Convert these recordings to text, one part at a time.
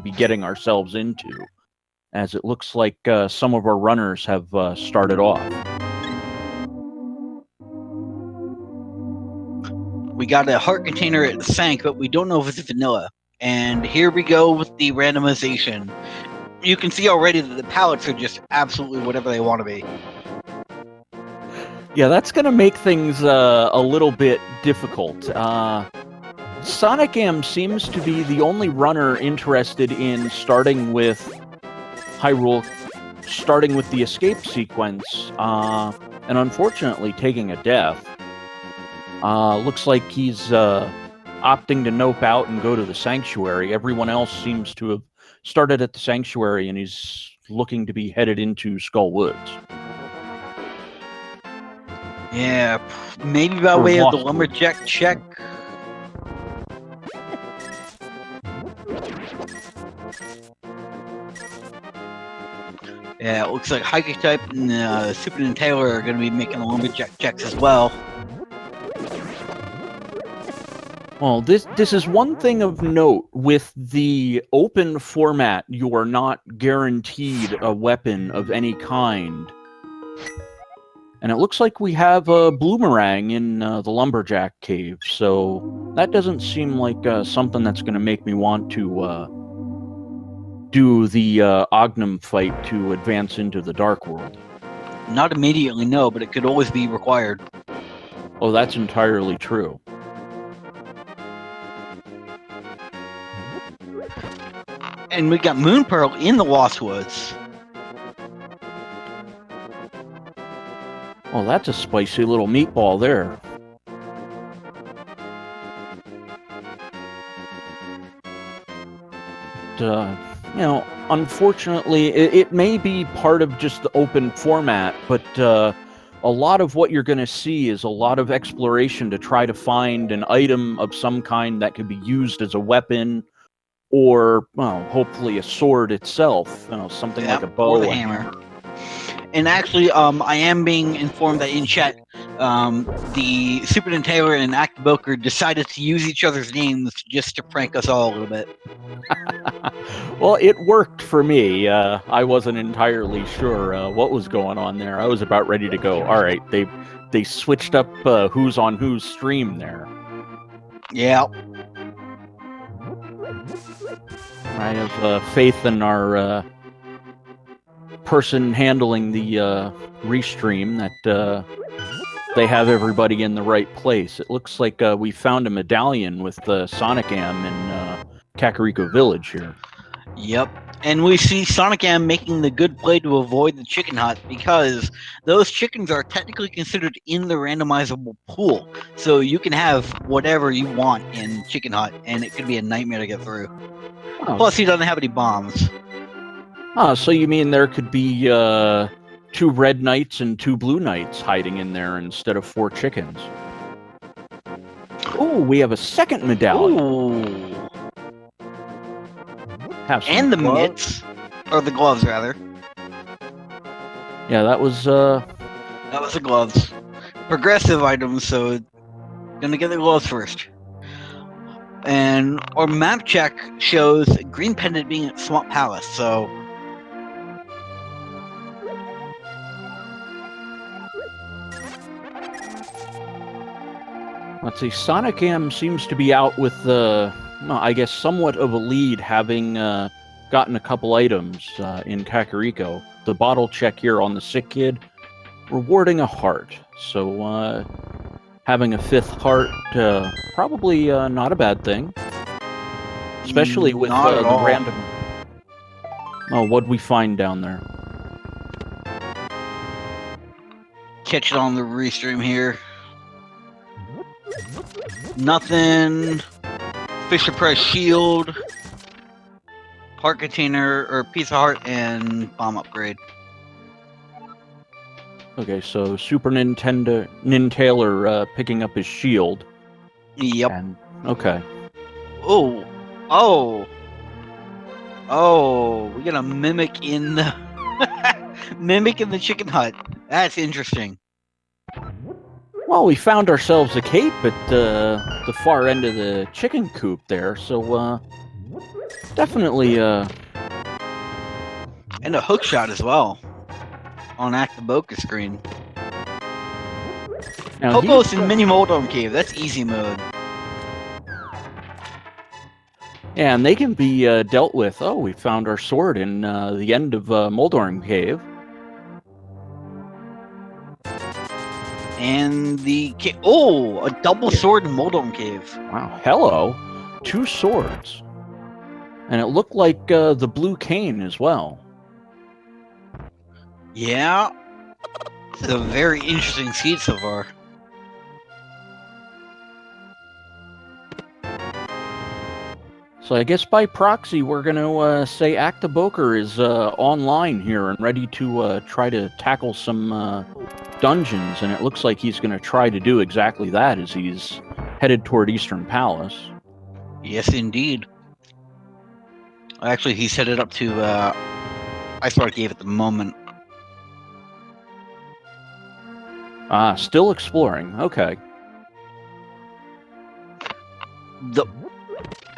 be getting ourselves into, as it looks like some of our runners have started off. We got a heart container at Sank, but we don't know if it's vanilla. And here we go with the randomization. You can see already that the palettes are just absolutely whatever they want to be. Yeah, that's going to make things a little bit difficult. Sonic M seems to be the only runner interested in starting with Hyrule, starting with the escape sequence, and unfortunately taking a death. Looks like he's opting to nope out and go to the Sanctuary. Everyone else seems to have started at the Sanctuary, and he's looking to be headed into Skull Woods. Yeah, maybe by way of the lumberjack check. Yeah, it looks like Hiker Type and Super and Taylor are going to be making the lumberjack checks as well. Well, this is one thing of note. With the open format, you are not guaranteed a weapon of any kind. And it looks like we have a Bloomerang in the Lumberjack Cave, so that doesn't seem like something that's going to make me want to do the Ognum fight to advance into the Dark World. Not immediately, no, but it could always be required. Oh, that's entirely true. And we got Moon Pearl in the Lost Woods. Well, that's a spicy little meatball there. You know, unfortunately, it may be part of just the open format, but a lot of what you're going to see is a lot of exploration to try to find an item of some kind that could be used as a weapon, or, well, hopefully a sword itself, you know, something like a bow or the hammer. And actually, I am being informed that in chat, the Super Nintendo and Actiboker decided to use each other's names just to prank us all a little bit. Well, it worked for me. I wasn't entirely sure what was going on there. I was about ready to go. All right, they switched up who's on whose stream there. Yeah. I have faith in our person handling the restream that they have everybody in the right place. It looks like we found a medallion with Sonic M in Kakariko Village here. Yep. And we see Sonic M making the good play to avoid the chicken hut, because those chickens are technically considered in the randomizable pool. So you can have whatever you want in Chicken Hut, and it could be a nightmare to get through. Oh. Plus, he doesn't have any bombs. Oh, so you mean there could be 2 red knights and 2 blue knights hiding in there instead of 4 chickens? Oh, we have a second medallion. Ooh. And the mitts, or the gloves, rather. Yeah, that was the gloves. Progressive items, so gonna get the gloves first. And our map check shows Green Pendant being at Swamp Palace, so. Let's see, Sonic M seems to be out with I guess somewhat of a lead, having gotten a couple items in Kakariko. The bottle check here on the Sick Kid, rewarding a heart. So having a 5th heart, probably not a bad thing. Especially with the random... Oh, what'd we find down there? Catch it on the restream here. Nothing. Fisher Price shield, heart container, or piece of heart, and bomb upgrade. Okay, so Super Nintendo picking up his shield. Yep. And, okay. Oh, we got a mimic in the mimic in the chicken hut. That's interesting. Well, we found ourselves a cape at the far end of the chicken coop there, so Definitely, And a hook shot as well on Actiboca screen. now Hobos in Mini Moldome Cave, that's easy mode. yeah, and they can be dealt with. Oh, we found our sword in the end of Moldorm Cave. And the a double sword in Moldome Cave. Wow, hello, 2 swords. And it looked like the blue cane as well. Yeah. It's a very interesting seed so far. So I guess by proxy, we're going to say Actiboker is online here and ready to try to tackle some dungeons. And it looks like he's going to try to do exactly that as he's headed toward Eastern Palace. Yes, indeed. Actually, he's headed up to Icewater Cave at the moment. Still exploring. Okay.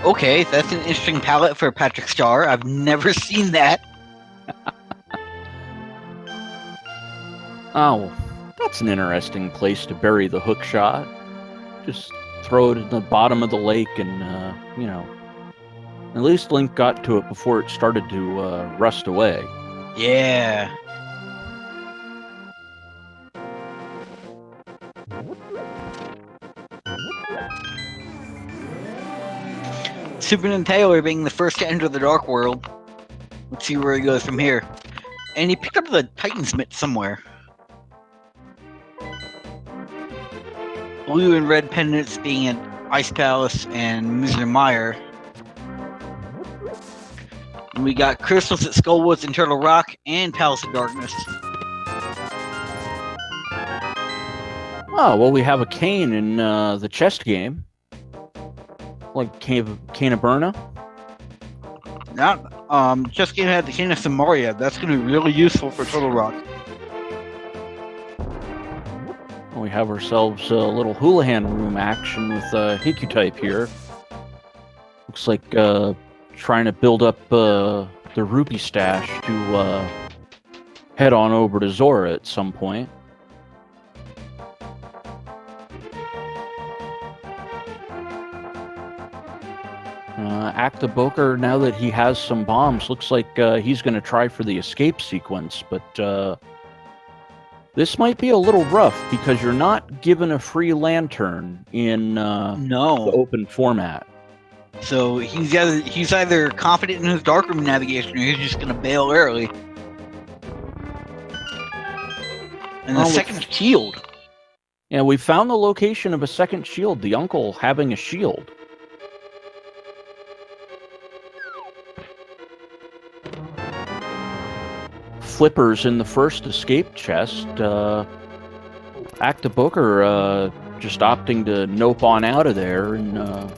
Okay, that's an interesting palette for Patrick Starr. I've never seen that. Oh, that's an interesting place to bury the hook shot. Just throw it in the bottom of the lake and, you know, at least Link got to it before it started to rust away. Yeah. Super and Taylor being the first to enter the Dark World. Let's see where he goes from here. And he picked up the Titan's Mitt somewhere. Blue and red pendants being at Ice Palace and Misery Mire. And we got crystals at Skullwoods and Turtle Rock and Palace of Darkness. Oh, well, we have a cane in the chest game. Like Cane of Burna. Not, chest game had the Cane of Samaria. That's going to be really useful for Turtle Rock. We have ourselves a little Houlihan room action with Hiku type here. Looks like trying to build up the rupee stash to head on over to Zora at some point. Actiboker, now that he has some bombs, looks like he's going to try for the escape sequence, but this might be a little rough because you're not given a free lantern in the open format. So he's either confident in his darkroom navigation or he's just going to bail early. And the second shield. Yeah, we found the location of a second shield, the uncle having a shield. Flippers in the first escape chest. Actiboker just opting to nope on out of there, and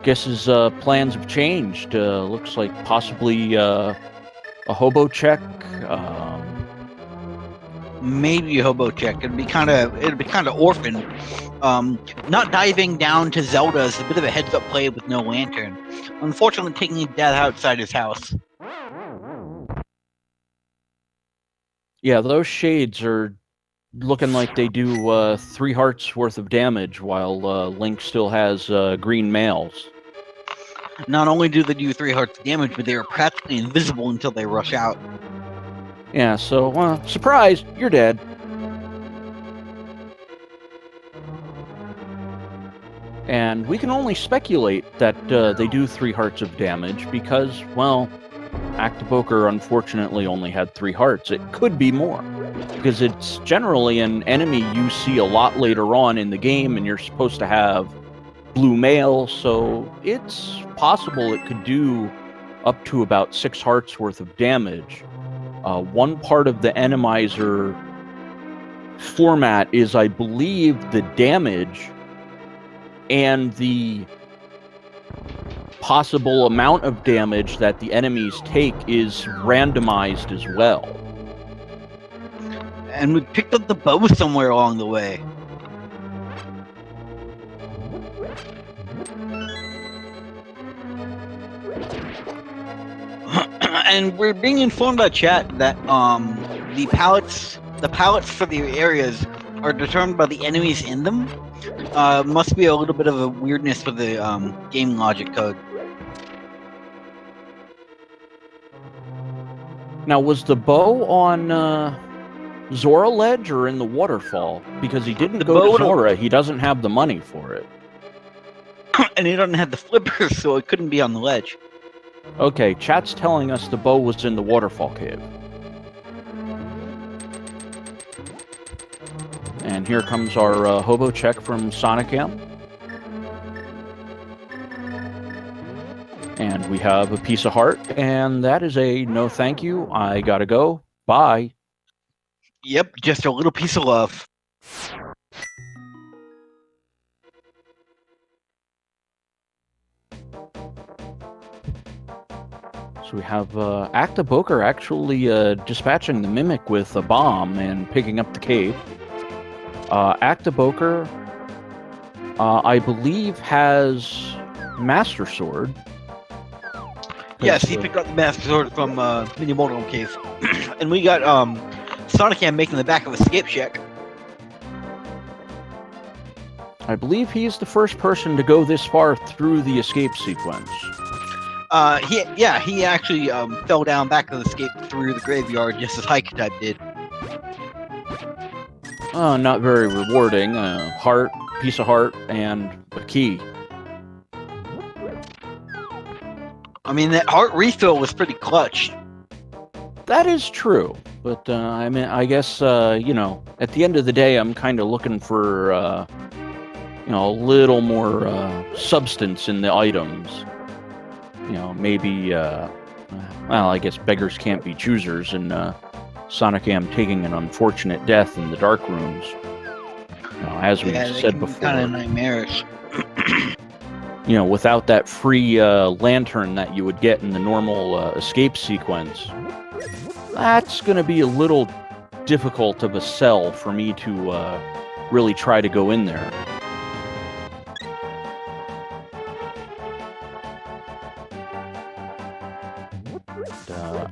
guess his plans have changed. Looks like possibly a hobo check. Maybe a hobo check. It'd be kind of orphan. Not diving down to Zelda is a bit of a heads-up play with no lantern. Unfortunately, taking his dad outside his house. Yeah, those shades are looking like they do 3 hearts worth of damage, while Link still has green mails. Not only do they do 3 hearts of damage, but they are practically invisible until they rush out. Yeah, so, surprise, you're dead. And we can only speculate that they do 3 hearts of damage because, well, Actiboker unfortunately only had 3 hearts. It could be more, because it's generally an enemy you see a lot later on in the game, and you're supposed to have blue mail, so it's possible it could do up to about 6 hearts worth of damage. One part of the Enemizer format is, I believe, the damage and the possible amount of damage that the enemies take is randomized as well. And we picked up the bow somewhere along the way. And we're being informed by chat that the pallets for the areas are determined by the enemies in them. Must be a little bit of a weirdness with the game logic code. Now, was the bow on Zora Ledge or in the waterfall? Because he didn't go to Zora. He doesn't have the money for it. And he doesn't have the flippers, so it couldn't be on the ledge. Okay, chat's telling us the bow was in the waterfall cave. And here comes our hobo check from Sonicam. And we have a piece of heart, and that is a no thank you. I gotta go. Bye. Yep, just a little piece of love. So we have Acta-Boker actually dispatching the Mimic with a bomb and picking up the cave. Acta-Boker, I believe, has Master Sword. Yes, he picked up the Master Sword from Mini Mono Cave. And we got Sonicam making the back of escape check. I believe he's the first person to go this far through the escape sequence. He actually fell down back of the escape through the graveyard just as Hike Type did. Not very rewarding. Heart, piece of heart, and a key. I mean, that heart refill was pretty clutch. That is true, but I mean, I guess at the end of the day, I'm kind of looking for a little more substance in the items. Maybe I guess beggars can't be choosers, and Sonicam taking an unfortunate death in the dark rooms. As we said before, kind of nightmarish. Without that free lantern that you would get in the normal escape sequence, that's going to be a little difficult of a sell for me to really try to go in there.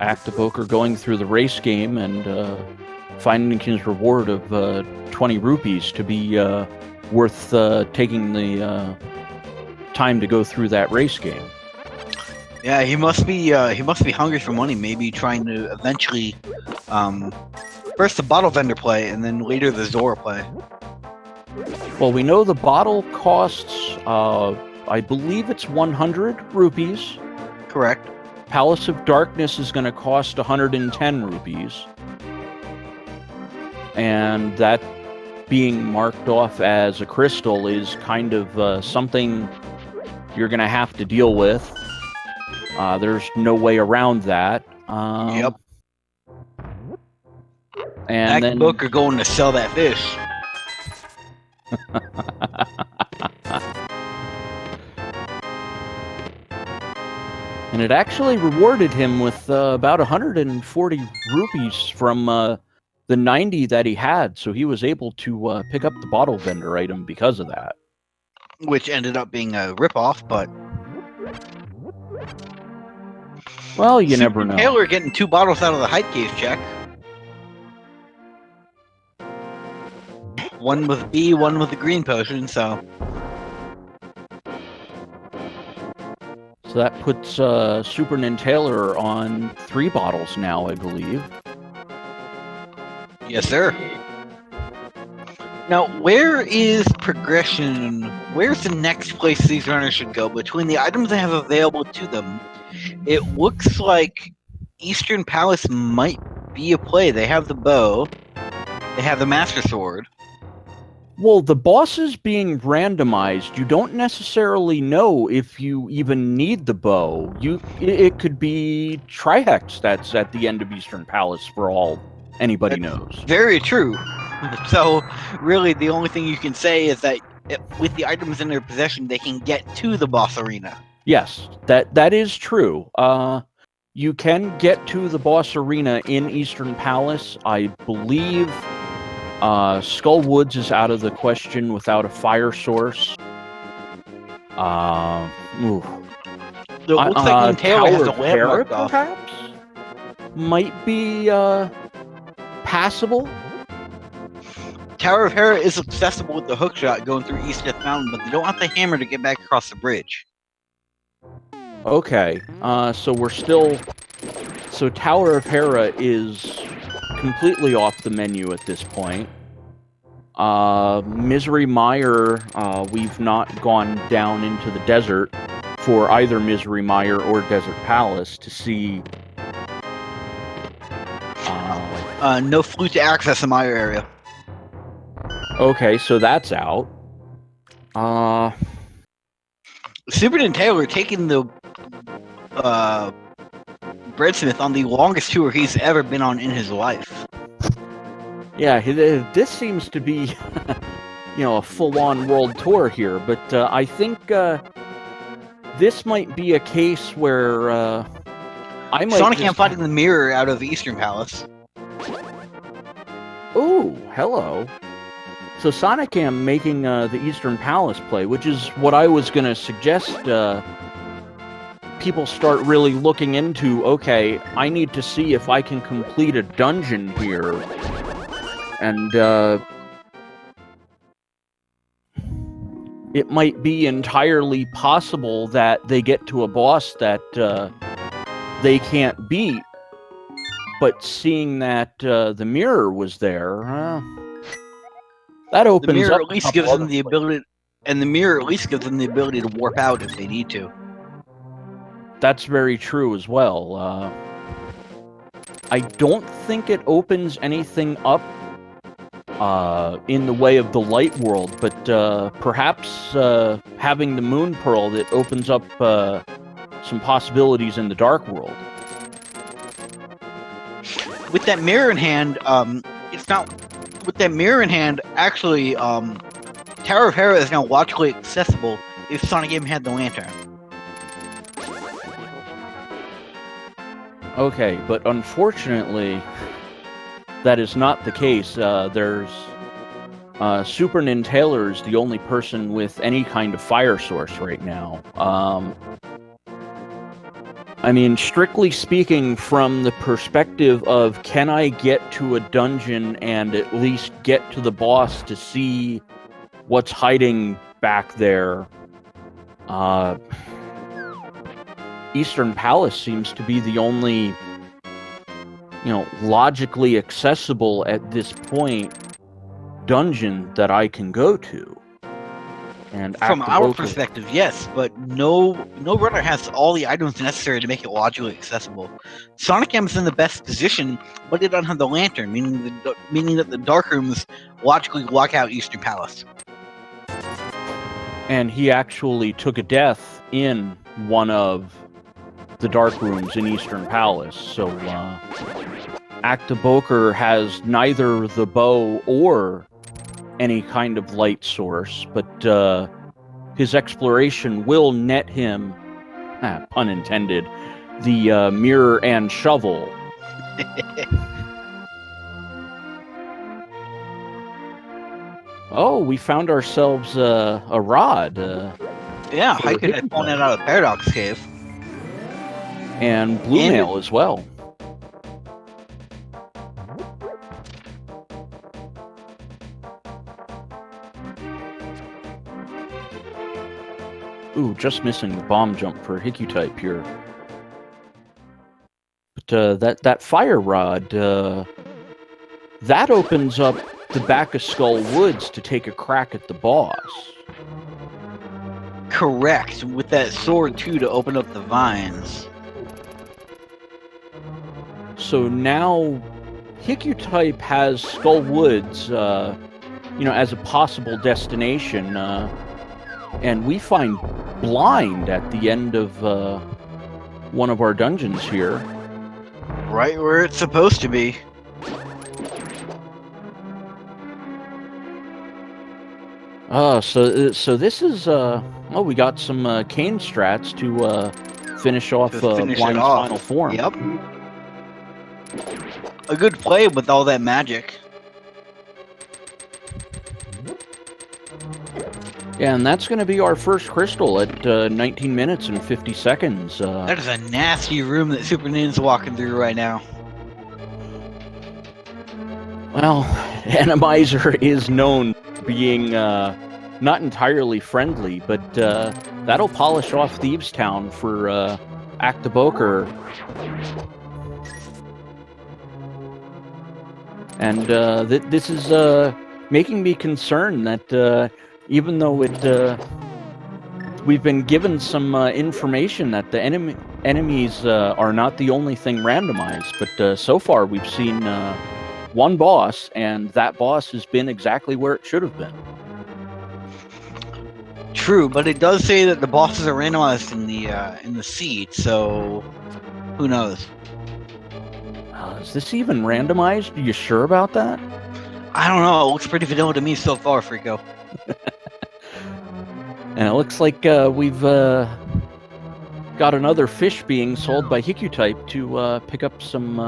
Acta-Boker going through the race game and finding his reward of 20 rupees to be worth taking the time to go through that race game. Yeah, he must be hungry for money. Maybe trying to eventually first the bottle vendor play and then later the Zora play. Well, we know the bottle costs I believe it's 100 rupees. Correct. Palace of Darkness is going to cost 110 rupees. And that being marked off as a crystal is kind of something you're going to have to deal with. There's no way around that. Yep. And then Booker going to sell that fish. And it actually rewarded him with about 140 rupees from the 90 that he had. So he was able to pick up the bottle vendor item because of that. Which ended up being a ripoff, but... Well, you never know. Taylor getting 2 bottles out of the hype cave check. One with B, one with the green potion, so... So that puts Super Nintaler on 3 bottles now, I believe. Yes, sir. Now, where is progression? Where's the next place these runners should go? Between the items they have available to them, it looks like Eastern Palace might be a play. They have the bow. They have the Master Sword. Well, the bosses being randomized, you don't necessarily know if you even need the bow. It could be Trihex that's at the end of Eastern Palace for all anybody knows. Very true. So, really, the only thing you can say is that with the items in their possession, they can get to the boss arena. Yes, that is true. You can get to the boss arena in Eastern Palace. I believe Skull Woods is out of the question without a fire source. It looks like when Taylor has a Tower of lamp Hera, marked off. perhaps? Might be passable? Tower of Hera is accessible with the hookshot going through East Death Mountain, but they don't have the hammer to get back across the bridge. Okay, so we're still... So Tower of Hera is completely off the menu at this point. Misery Mire, we've not gone down into the desert for either Misery Mire or Desert Palace to see... No flute to access the Mire area. Okay, so that's out. Super and Taylor taking the Breadsmith on the longest tour he's ever been on in his life. Yeah, this seems to be, you know, a full-on world tour here, but I think this might be a case where I might Sonic just... fighting the mirror out of Eastern Palace. Ooh, hello. So Sonicam making the Eastern Palace play, which is what I was going to suggest people start really looking into. Okay, I need to see if I can complete a dungeon here. And it might be entirely possible that they get to a boss that they can't beat. But seeing that the mirror was there, that opens the mirror up at least gives them the ability, and the mirror at least gives them the ability to warp out if they need to. That's very true as well. I don't think it opens anything up in the way of the light world, but perhaps having the moon pearl that opens up some possibilities in the dark world. With that mirror in hand, it's not. With that mirror in hand, actually, Tower of Hera is now logically accessible if Sonic Game had the lantern. Okay, but unfortunately, that is not the case. There's Super Nintailor is the only person with any kind of fire source right now. I mean, strictly speaking, from the perspective of can I get to a dungeon and at least get to the boss to see what's hiding back there, Eastern Palace seems to be the only, you know, logically accessible at this point dungeon that I can go to. And from our perspective, yes, but no runner has all the items necessary to make it logically accessible. Sonic M is in the best position, but it doesn't have the lantern, meaning that the dark rooms logically lock out Eastern Palace. And he actually took a death in one of the dark rooms in Eastern Palace, so Actaboker has neither the bow or any kind of light source, but his exploration will net him, pun intended, the mirror and shovel. Oh, we found ourselves a rod. Yeah, Hyken had fallen out of the Paradox Cave. And Blue Mail as well. Ooh, just missing the bomb jump for Hiku-type here. But that fire rod, that opens up the back of Skull Woods to take a crack at the boss. Correct, with that sword too to open up the vines. So now Hiku-type has Skull Woods, you know, as a possible destination, and we find Blind at the end of one of our dungeons here. Right where it's supposed to be. So this is oh, we got some cane strats to finish off Blind's final form. Yep. A good play with all that magic. Yeah, and that's going to be our first crystal at 19 minutes and 50 seconds. That is a nasty room that Super Nin's walking through right now. Well, Enemizer is known for being not entirely friendly, but that'll polish off Thieves Town for Actaboker. And this is making me concerned that even though we've been given some information that the enemies are not the only thing randomized, but so far we've seen one boss, and that boss has been exactly where it should have been. True, but it does say that the bosses are randomized in the seed, so who knows? Is this even randomized? Are you sure about that? I don't know. It looks pretty vanilla to me so far, Frico. And it looks like we've got another fish being sold by Hikutype to pick up some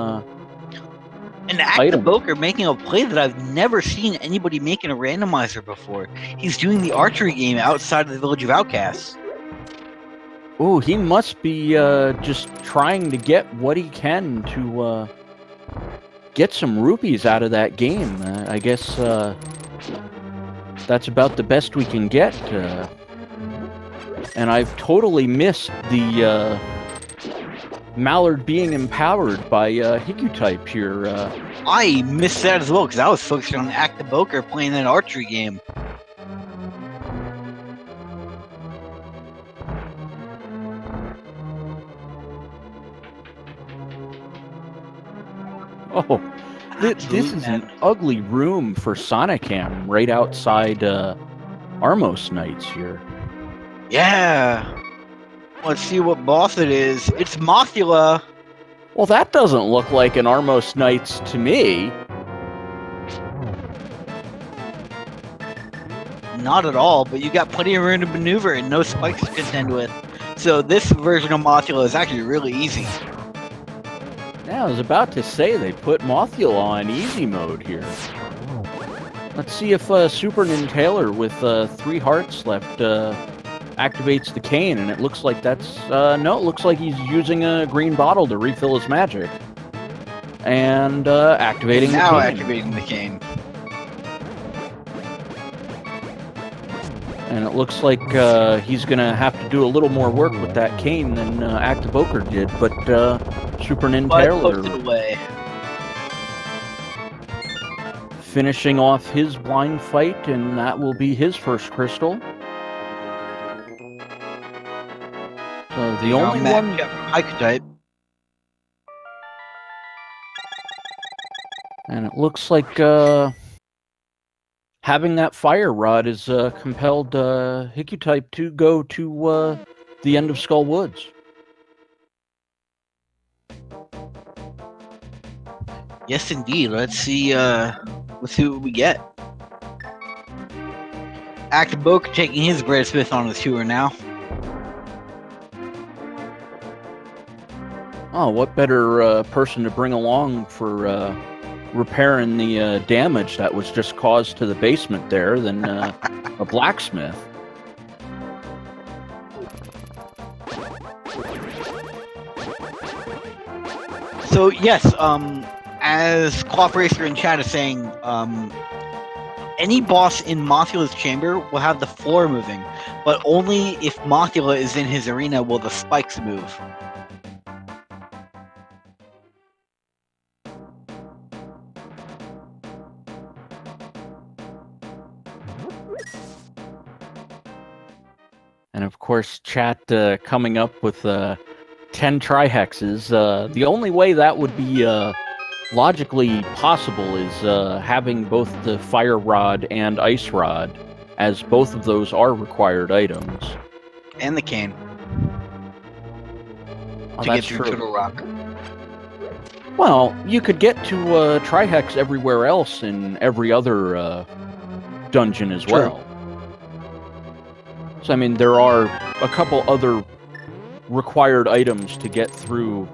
And Actaboker making a play that I've never seen anybody make in a randomizer before. He's doing the archery game outside of the Village of Outcasts. Oh, he must be just trying to get what he can to get some rupees out of that game. I guess that's about the best we can get. And I've totally missed the Mallard being empowered by Hikutype here. I missed that as well because I was focused on Actaboker playing that archery game. Oh, this is an ugly room for Sonicam right outside Armos Knights here. Yeah. Let's see what boss it is. It's Mothula. Well, that doesn't look like an Armos Knights to me. Not at all, but you got plenty of room to maneuver and no spikes to contend with. So this version of Mothula is actually really easy. Yeah, I was about to say they put Mothula on easy mode here. Let's see if Super Nintailor with 3 hearts left activates the cane, and it looks like that's no, it looks like he's using a green bottle to refill his magic. And activating now the cane. Activating the cane. And it looks like he's gonna have to do a little more work with that cane than Actaboker did, but Super Nintailor finishing off his blind fight, and that will be his first crystal. So the only one Hikutype. And it looks like having that fire rod is compelled Hikutype to go to the end of Skull Woods. Yes, indeed. Let's see what we get. Actaboker taking his Breadsmith on the tour now. Oh, what better person to bring along for repairing the damage that was just caused to the basement there than a blacksmith? So yes, as Cloth Racer in chat is saying, any boss in Mothula's chamber will have the floor moving, but only if Mothula is in his arena will the spikes move. And of course, chat coming up with 10 trihexes. The only way that would be logically possible is having both the fire rod and ice rod, as both of those are required items. And the cane. Oh, To get through Turtle Rock. Well, you could get to trihex everywhere else in every other dungeon as well. So, I mean, there are a couple other required items to get through,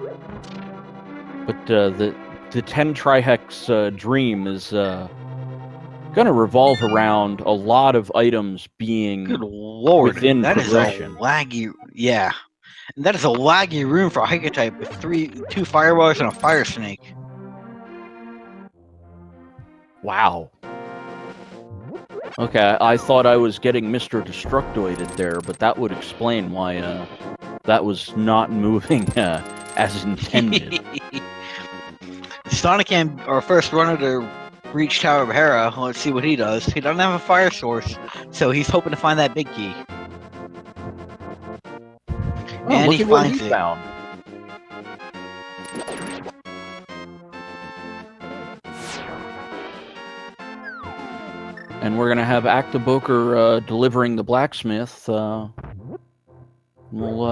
but the 10 trihex dream is going to revolve around a lot of items being Good lord, within that progression. is a laggy. Yeah, and that is a laggy room for a Hiker type with 2 fireballs and a fire snake. Wow. Okay, I thought I was getting Mr. Destructoided there, but that would explain why that was not moving as intended. Sonic and our first runner to reach Tower of Hera. Let's see what he does. He doesn't have a fire source, so he's hoping to find that big key. Oh, and look he at what finds he it. found. And we're going to have Actaboker delivering the blacksmith. We'll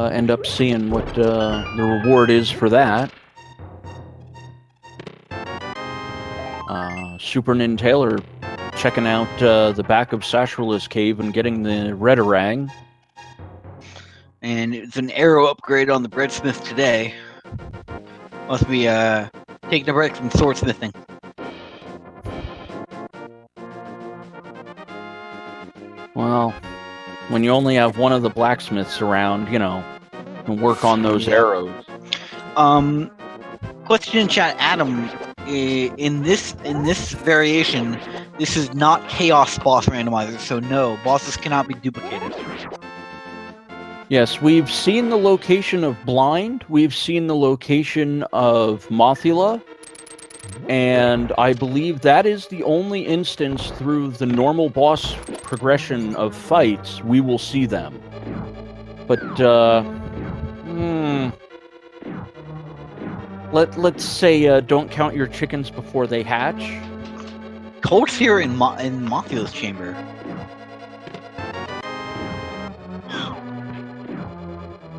end up seeing what the reward is for that. Super Nintailor checking out the back of Sashula's cave and getting the Redarang. And it's an arrow upgrade on the breadsmith today. Must be taking a break from swordsmithing. Well, when you only have one of the blacksmiths around, you know, and work on those arrows. Question in chat, Adam. In this variation, this is not Chaos Boss Randomizer, so no, bosses cannot be duplicated. Yes, we've seen the location of Blind, we've seen the location of Mothula, and I believe that is the only instance through the normal boss progression of fights we will see them. But, let's say don't count your chickens before they hatch. Colt's here in Mothula's chamber.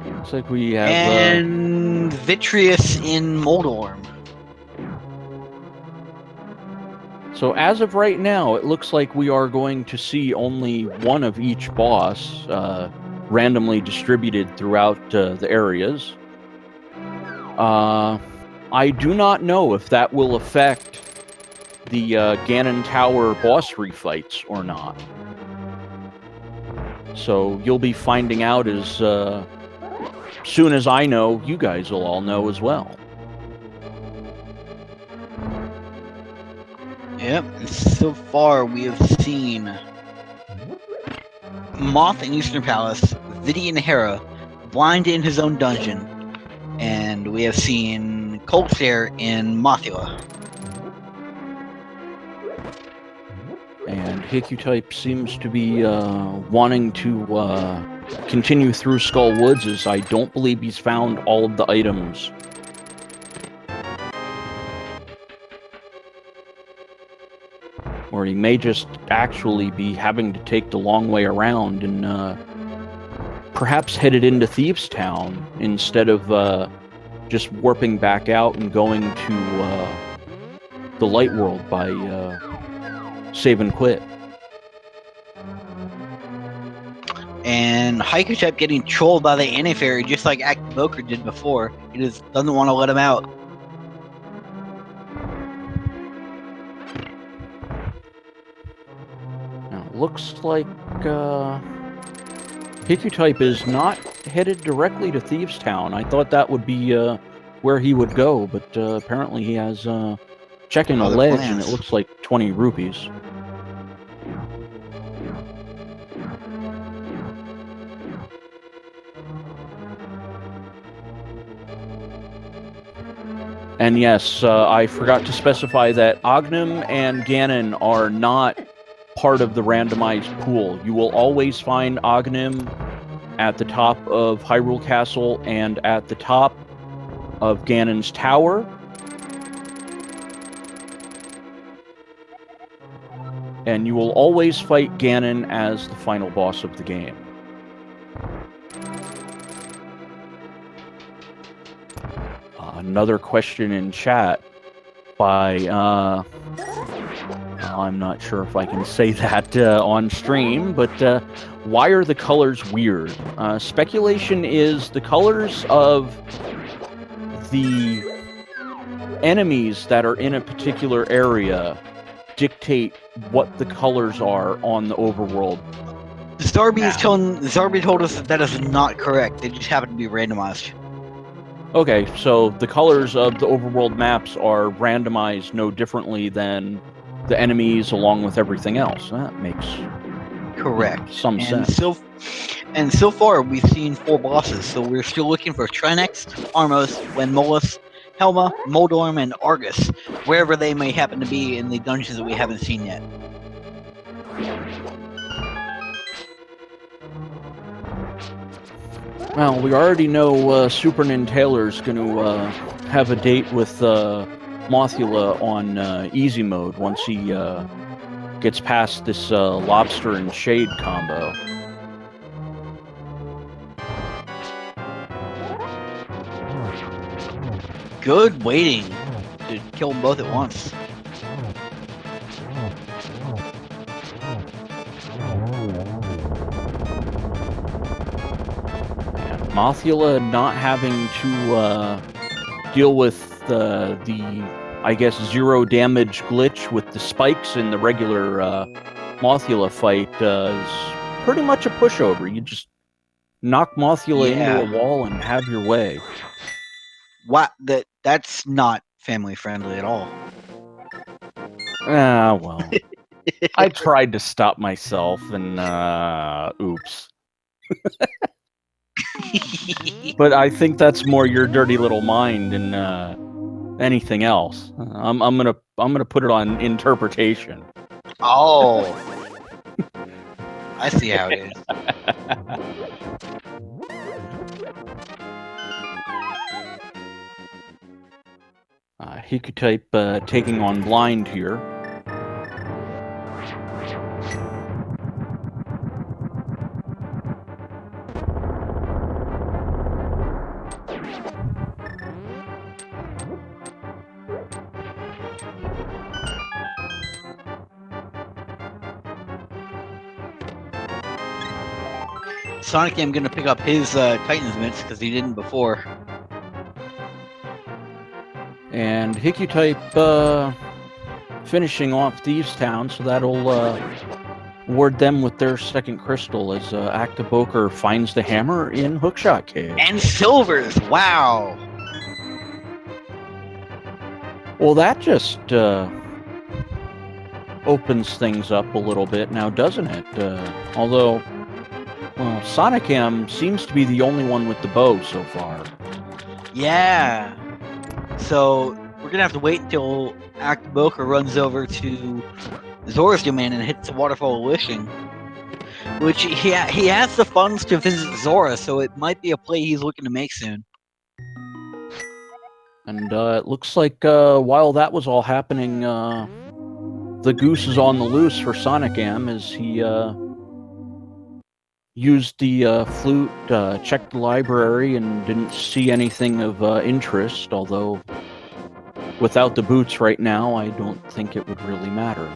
Looks like we have... And Vitreous in Moldorm. So as of right now, it looks like we are going to see only one of each boss randomly distributed throughout the areas. I do not know if that will affect the Ganon Tower boss refights or not. So you'll be finding out as soon as I know, you guys will all know as well. Yep, so far we have seen Moth in Eastern Palace, Vidi in Hera, Blind in his own dungeon, and we have seen Coltshare in Mothula. And Hikutype seems to be wanting to continue through Skull Woods, as I don't believe he's found all of the items. Or he may just actually be having to take the long way around and perhaps headed into Thieves Town instead of just warping back out and going to the Light World by save and quit. And Hikutype getting trolled by the Anti-Fairy just like Actaboker did before. He just doesn't want to let him out. Now, looks like Hikutype is not headed directly to Thieves Town. I thought that would be where he would go, but apparently he has checking a ledge, and it looks like 20 rupees. And yes, I forgot to specify that Ognim and Ganon are not part of the randomized pool. You will always find Ognim at the top of Hyrule Castle and at the top of Ganon's Tower. And you will always fight Ganon as the final boss of the game. Another question in chat by, I'm not sure if I can say that on stream, but why are the colors weird? Speculation is the colors of the enemies that are in a particular area dictate what the colors are on the overworld. Zarby told us that is not correct. They just happen to be randomized. Okay, so the colors of the overworld maps are randomized no differently than the enemies along with everything else. That makes correct some and sense. So far we've seen 4 bosses, so we're still looking for Trenex, Armos, Wenmolus, Helma, Moldorm, and Argus, wherever they may happen to be in the dungeons that we haven't seen yet. Well, we already know Super Nintailor's going to have a date with Mothula on easy mode once he gets past this lobster and shade combo. Good waiting to kill them both at once. Mothula not having to deal with the I guess 0 damage glitch with the spikes in the regular Mothula fight is pretty much a pushover. You just knock Mothula into a wall and have your way. What? That's not family friendly at all. Ah, well. I tried to stop myself and oops. But I think that's more your dirty little mind than anything else. I'm gonna put it on interpretation. Oh, I see how it is. Hikutype taking on blind here. Sonic am gonna pick up his Titan's Mitts because he didn't before. And Hikutype finishing off Thieves Town, so that'll award them with their second crystal as Actiboker finds the hammer in Hookshot Cave. And Silvers, wow! Well, that just opens things up a little bit now, doesn't it? Although, well, Sonic am seems to be the only one with the bow so far. Yeah. So we're gonna have to wait until Actiboker runs over to Zora's domain and hits the Waterfall of Wishing, which he has the funds to visit Zora, so it might be a play he's looking to make soon. And it looks like while that was all happening, the goose is on the loose for Sonic am as he used the flute, checked the library, and didn't see anything of interest, although without the boots right now, I don't think it would really matter.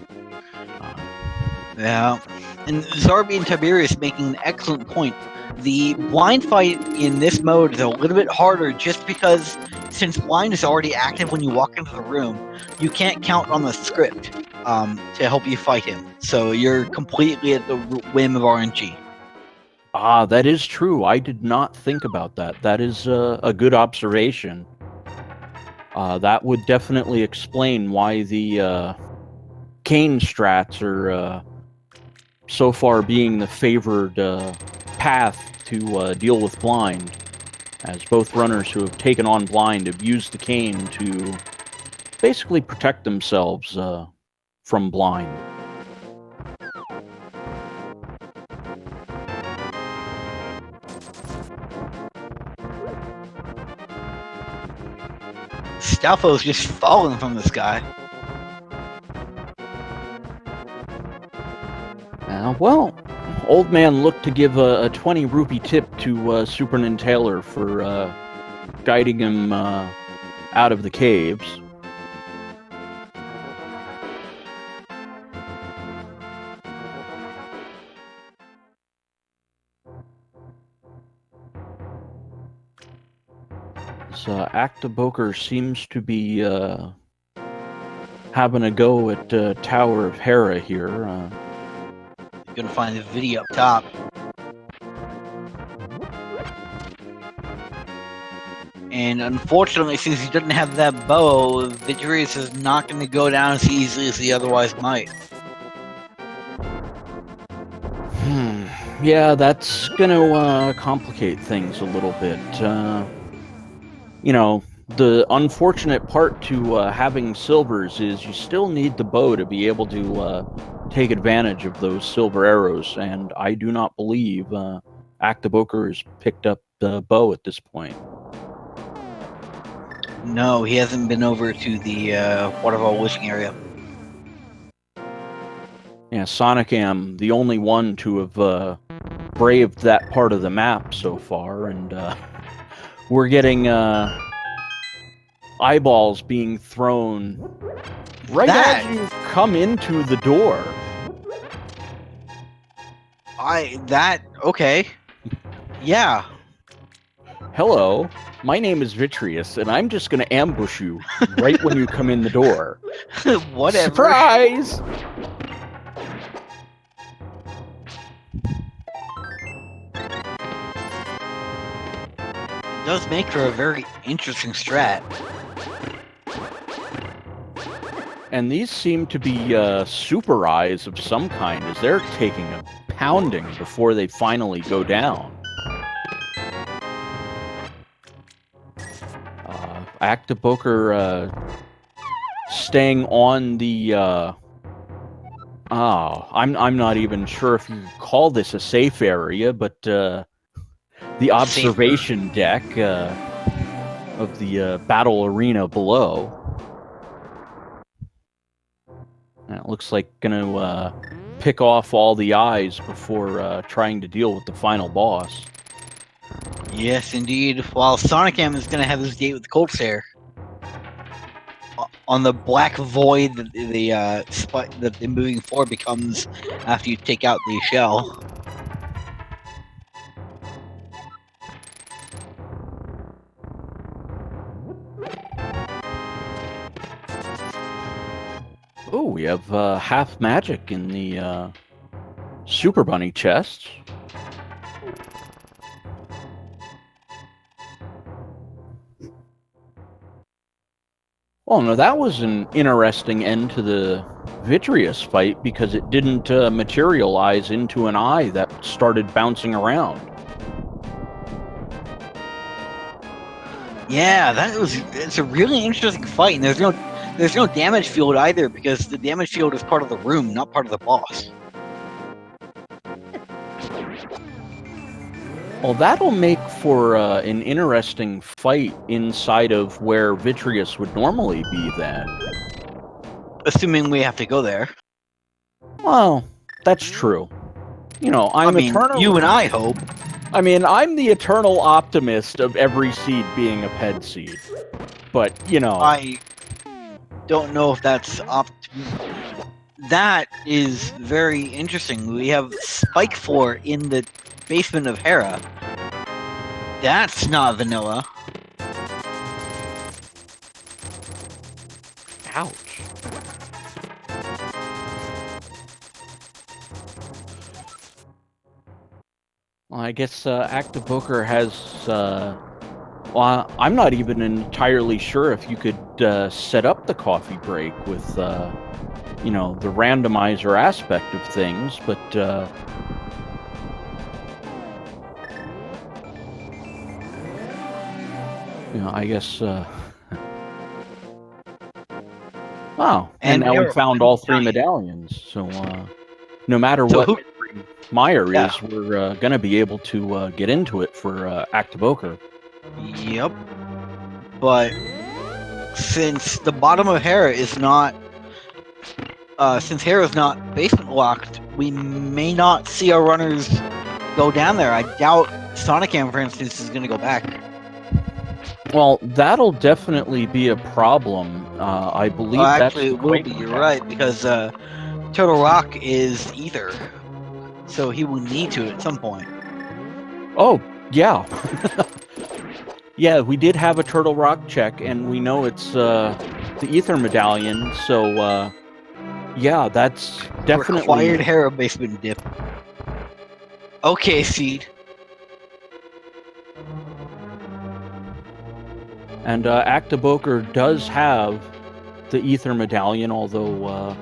Yeah. And Zarby and Tiberius making an excellent point. The blind fight in this mode is a little bit harder just because since blind is already active when you walk into the room, you can't count on the script to help you fight him. So you're completely at the whim of RNG. Ah, that is true. I did not think about that. That is a good observation. That would definitely explain why the Kane strats are so far being the favored path to deal with blind, as both runners who have taken on blind have used the cane to basically protect themselves from blind. Stalfo's just falling from the sky. Well, Old Man looked to give a 20 rupee tip to Super Nintailor for guiding him out of the caves. So Actiboker seems to be having a go at Tower of Hera here. You're gonna find the video up top. And unfortunately, since he doesn't have that bow, Vitreous is not going to go down as easily as he otherwise might. Yeah, that's gonna complicate things a little bit. You know, the unfortunate part to having silvers is you still need the bow to be able to take advantage of those silver arrows, and I do not believe Actiboker has picked up the bow at this point. No, he hasn't been over to the Waterfall Wishing area. Yeah, Sonicam, the only one to have braved that part of the map so far, and we're getting eyeballs being thrown right as you come into the door. Okay. Yeah. Hello, my name is Vitreous, and I'm just going to ambush you right when you come in the door. Whatever. Surprise! It does make for a very interesting strat. And these seem to be super eyes of some kind, as they're taking a pounding before they finally go down. Actiboker staying on the I'm not even sure if you call this a safe area, but the observation deck of the battle arena below. And it looks like gonna pick off all the eyes before trying to deal with the final boss. Yes, indeed. While Sonicam is going to have his date with Coldstare. On the black void that the moving forward becomes after you take out the shell. Oh, we have half magic in the Super Bunny chests. Oh, no, that was an interesting end to the Vitreous fight because it didn't materialize into an eye that started bouncing around. Yeah, it's a really interesting fight, and there's no damage field either because the damage field is part of the room, not part of the boss. Well, that'll make for an interesting fight inside of where Vitreous would normally be then. Assuming we have to go there. Well, that's true. You know, you and I hope. I mean, I'm the eternal optimist of every seed being a ped seed. But, you know... I don't know if that's That is very interesting. We have Spike 4 in the basement of Hera. That's not vanilla. Ouch. Well, I guess Actiboker has... well, I'm not even entirely sure if you could set up the coffee break with, you know, the randomizer aspect of things, but... you know, I guess... Wow, and now we found all 3 medallions, so no matter what Meyer is, we're going to be able to get into it for Actiboker. Yep. But since the bottom of Hera is not... since Hera's not basement locked, we may not see our runners go down there. I doubt Sonicam, for instance, is going to go back. Well, that'll definitely be a problem. I believe actually, it will be. You're right, because Turtle Rock is ether, so he will need to at some point. Oh, yeah. Yeah, we did have a Turtle Rock check, and we know it's the ether medallion. So yeah, that's definitely required Hera basement dip. Okay, Seed. And Actaboker does have the ether medallion, although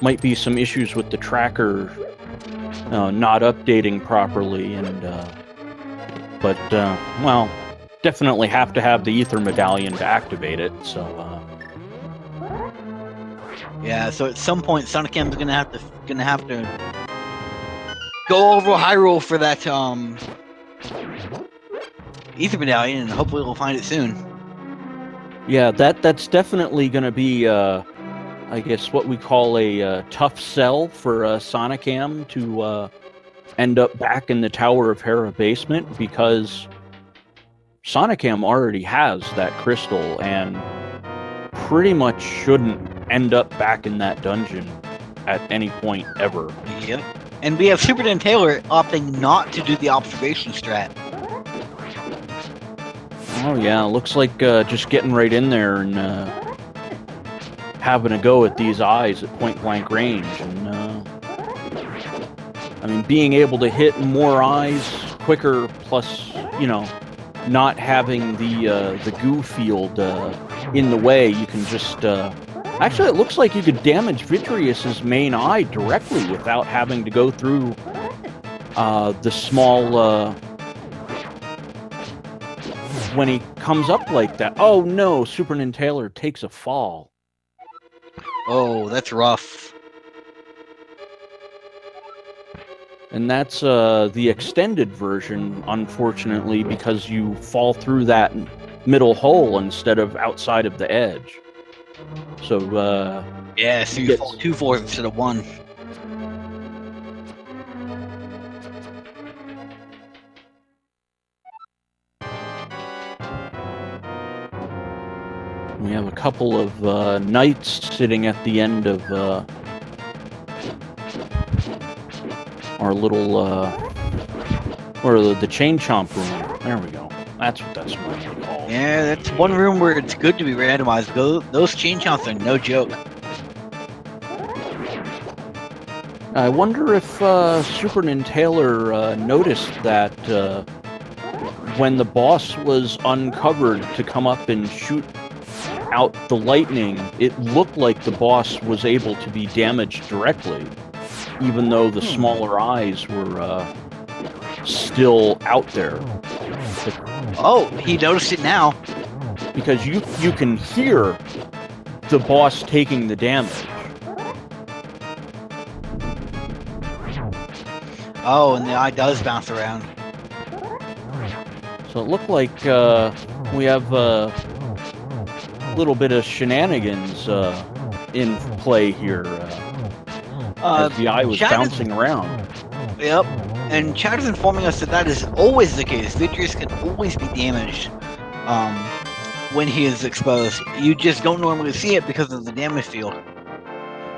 might be some issues with the tracker not updating properly, and but well, definitely have to have the ether medallion to activate it. So yeah, so at some point Sonic M's gonna have to go over Hyrule for that ether medallion, and hopefully we'll find it soon. yeah, that's definitely going to be I guess what we call a tough sell for Sonic M to end up back in the Tower of Hera basement, because Sonic M already has that crystal and pretty much shouldn't end up back in that dungeon at any point ever. Yep. And we have Super Dan Taylor opting not to do the observation strat. Oh yeah, looks like just getting right in there and having a go at these eyes at point blank range. And I mean, being able to hit more eyes quicker, plus, you know, not having the goo field in the way, you can just actually, it looks like you could damage Vitreous's main eye directly without having to go through the small when he comes up like that. Oh no, Super Nintendo takes a fall. Oh, that's rough. And that's the extended version, unfortunately, because you fall through that middle hole instead of outside of the edge. So, yeah, so you fall 2 floors instead of 1. We have a couple of knights sitting at the end of our little, or the chain chomp room. There we go. That's what that's normally called. Yeah, that's one room where it's good to be randomized. Those chain chomps are no joke. I wonder if Super Nintendo noticed that when the boss was uncovered to come up and shoot out the lightning, it looked like the boss was able to be damaged directly, even though the smaller eyes were still out there. Oh, he noticed it now. Because you can hear the boss taking the damage. Oh, and the eye does bounce around. So it looked like we have a little bit of shenanigans in play here. As the eye was bouncing around. Yep. And chat is informing us that is always the case. Vitreous can always be damaged when he is exposed. You just don't normally see it because of the damage field.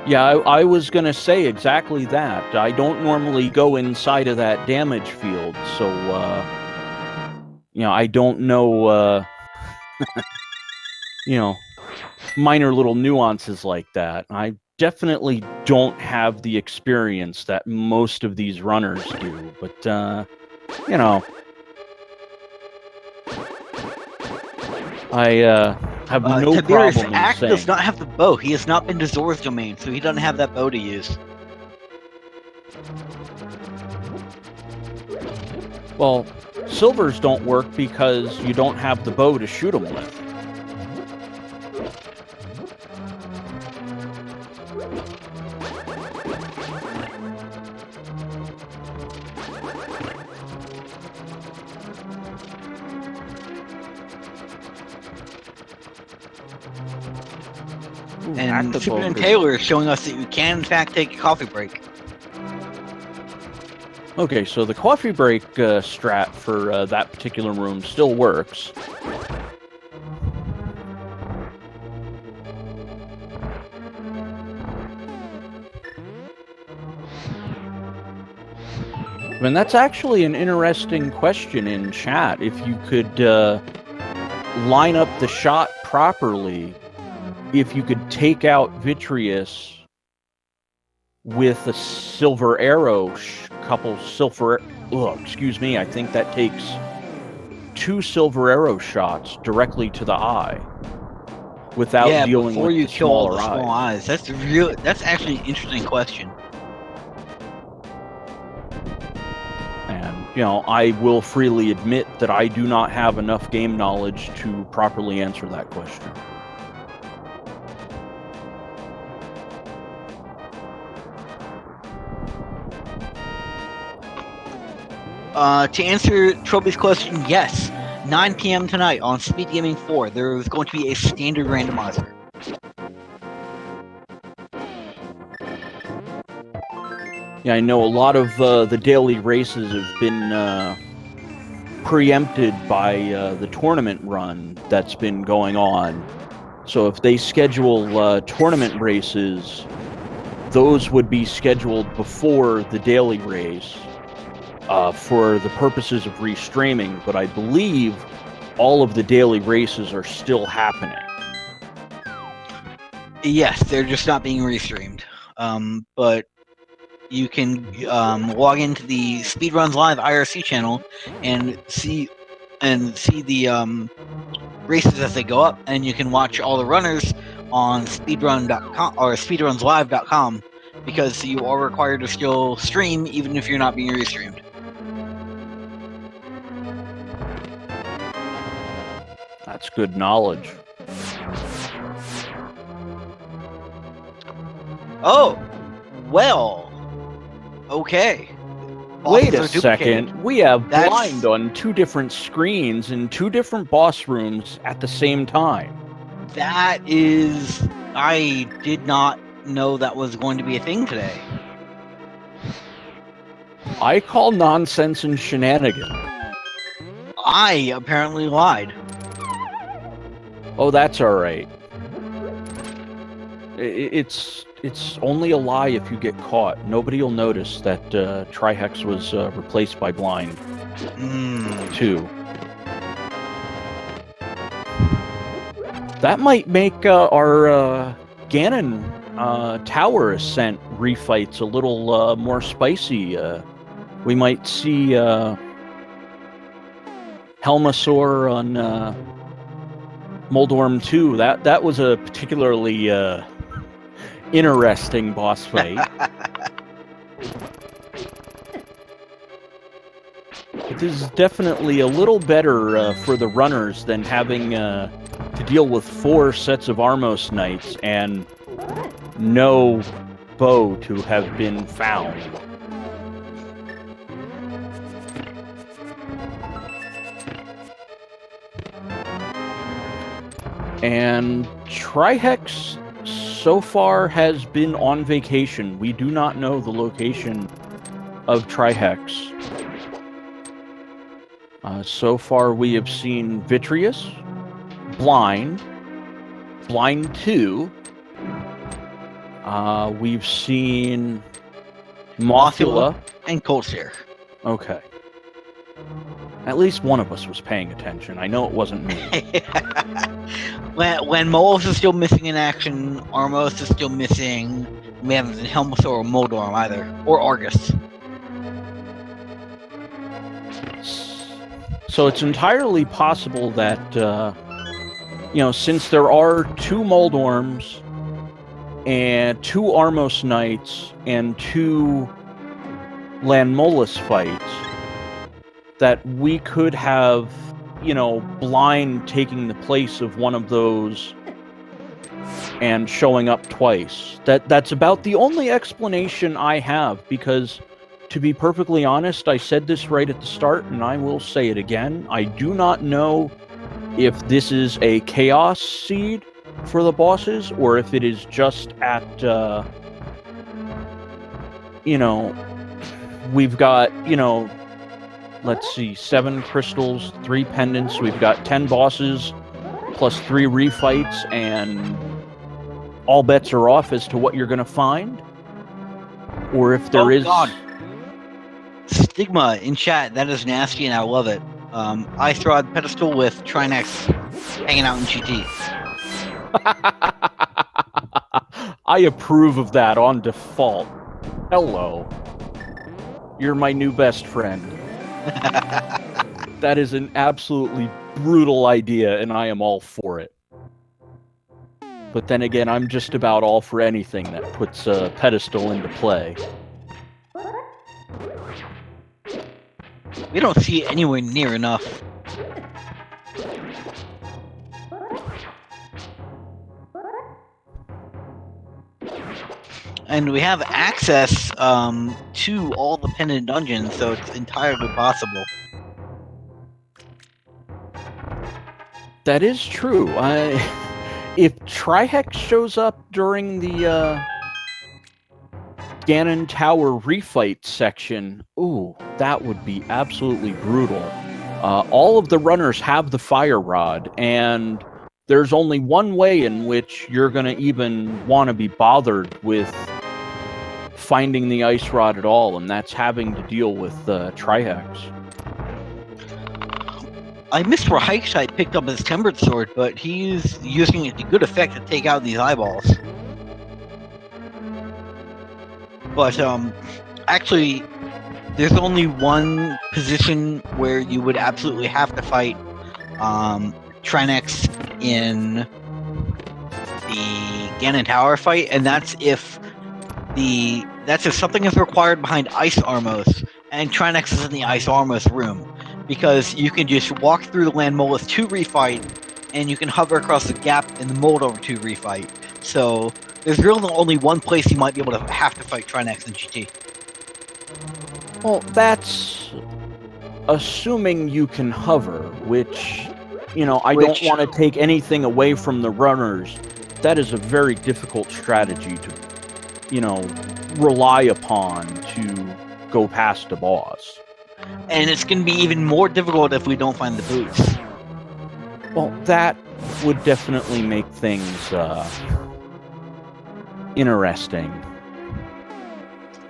Yeah, I was going to say exactly that. I don't normally go inside of that damage field, so, you know, I don't know, you know, minor little nuances like that. I definitely don't have the experience that most of these runners do, but, you know, I have no Tiberius problem Act saying. does not have the bow. He has not been to Zora's domain, so he doesn't have that bow to use. Well, silvers don't work because you don't have the bow to shoot them with. And Super Taylor is showing us that you can, in fact, take a coffee break. Okay, so the coffee break strat for that particular room still works. I mean, that's actually an interesting question in chat. If you could line up the shot properly if you could take out Vitreous with a silver arrow, excuse me, I think that takes 2 silver arrow shots directly to the eye without dealing before with you the kill all smaller the small eyes. That's actually an interesting question. And, I will freely admit that I do not have enough game knowledge to properly answer that question. To answer Troby's question, yes. 9 p.m. tonight on Speed Gaming 4, there is going to be a standard randomizer. Yeah, I know a lot of the daily races have been preempted by the tournament run that's been going on. So if they schedule tournament races, those would be scheduled before the daily race for the purposes of restreaming. But I believe all of the daily races are still happening. Yes, they're just not being restreamed. But you can log into the Speedruns Live IRC channel and see the races as they go up, and you can watch all the runners on speedrun.com or speedrunslive.com, because you are required to still stream even if you're not being restreamed. That's good knowledge. Oh, well, okay. Wait Bosses a are duplicated. second. We have That's- blind on 2 different screens in 2 different boss rooms at the same time. That is, I did not know that was going to be a thing today. I call nonsense and shenanigans. I apparently lied. Oh, that's all right. It's only a lie if you get caught. Nobody will notice that Trihex was replaced by blind too. That might make our Ganon tower ascent refights a little more spicy. We might see Helmasaur on Moldorm 2. That was a particularly interesting boss fight. It is definitely a little better for the runners than having to deal with 4 sets of Armos Knights and no bow to have been found. And Trihex so far has been on vacation. We do not know the location of Trihex. So far we have seen Vitreous, Blind 2. We've seen Mothula and Coldshare. Okay. At least one of us was paying attention. I know it wasn't me. when Molos is still missing in action, Armos is still missing. We haven't seen Helmasaur or Moldorm either, or Argus. So it's entirely possible that, since there are 2 Moldorms and 2 Armos Knights and 2 Landmolus fights, that we could have, Blind taking the place of one of those and showing up twice. That's about the only explanation I have, because, to be perfectly honest, I said this right at the start, and I will say it again. I do not know if this is a chaos seed for the bosses, or if it is just at, we've got, let's see, 7 crystals, 3 pendants. We've got 10 bosses, plus 3 refights, and all bets are off as to what you're going to find. Or if there is... God. Stigma in chat, that is nasty and I love it. Ice Rod pedestal with Trinex hanging out in GT. I approve of that on default. Hello. You're my new best friend. That is an absolutely brutal idea, and I am all for it. But then again, I'm just about all for anything that puts a pedestal into play. We don't see it anywhere near enough. And we have access to all the pendant dungeons, so it's entirely possible. That is true. If Trihex shows up during the Ganon Tower refight section, ooh, that would be absolutely brutal. All of the runners have the fire rod, and there's only one way in which you're going to even want to be bothered with finding the ice rod at all, and that's having to deal with Trihex. I missed where Hikeshite picked up his tempered sword, but he's using it to good effect to take out these eyeballs. But actually, there's only one position where you would absolutely have to fight Trinex in the Ganon Tower fight, and that's if something is required behind Ice Armos, and Trinex is in the Ice Armos room, because you can just walk through the Land Mollusk to refight, and you can hover across the gap in the Moldova to refight. So there's really only one place you might be able to have to fight Trinex in GT. Well, that's assuming you can hover, which, you know, I don't want to take anything away from the runners. That is a very difficult strategy to, you know, rely upon to go past a boss. And it's going to be even more difficult if we don't find the boots. Well, that would definitely make things interesting.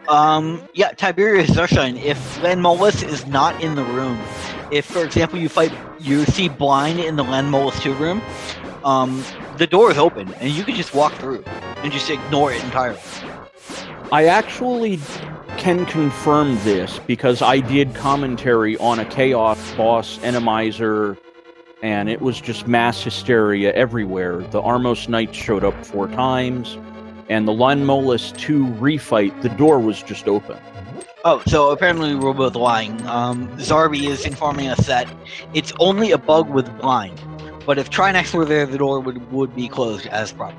Yeah, Tiberius Zarshine, if Land Mollusk is not in the room, if, for example, you see Blind in the Land Mollusk 2 room, the door is open, and you can just walk through, and just ignore it entirely. I actually can confirm this, because I did commentary on a Chaos boss, Enemizer, and it was just mass hysteria everywhere. The Armos Knights showed up 4 times, and the Land Mollusk 2 refight, the door was just open. Oh, so apparently we're both lying. Zarby is informing us that it's only a bug with Blind, but if Trinex were there, the door would be closed as proper.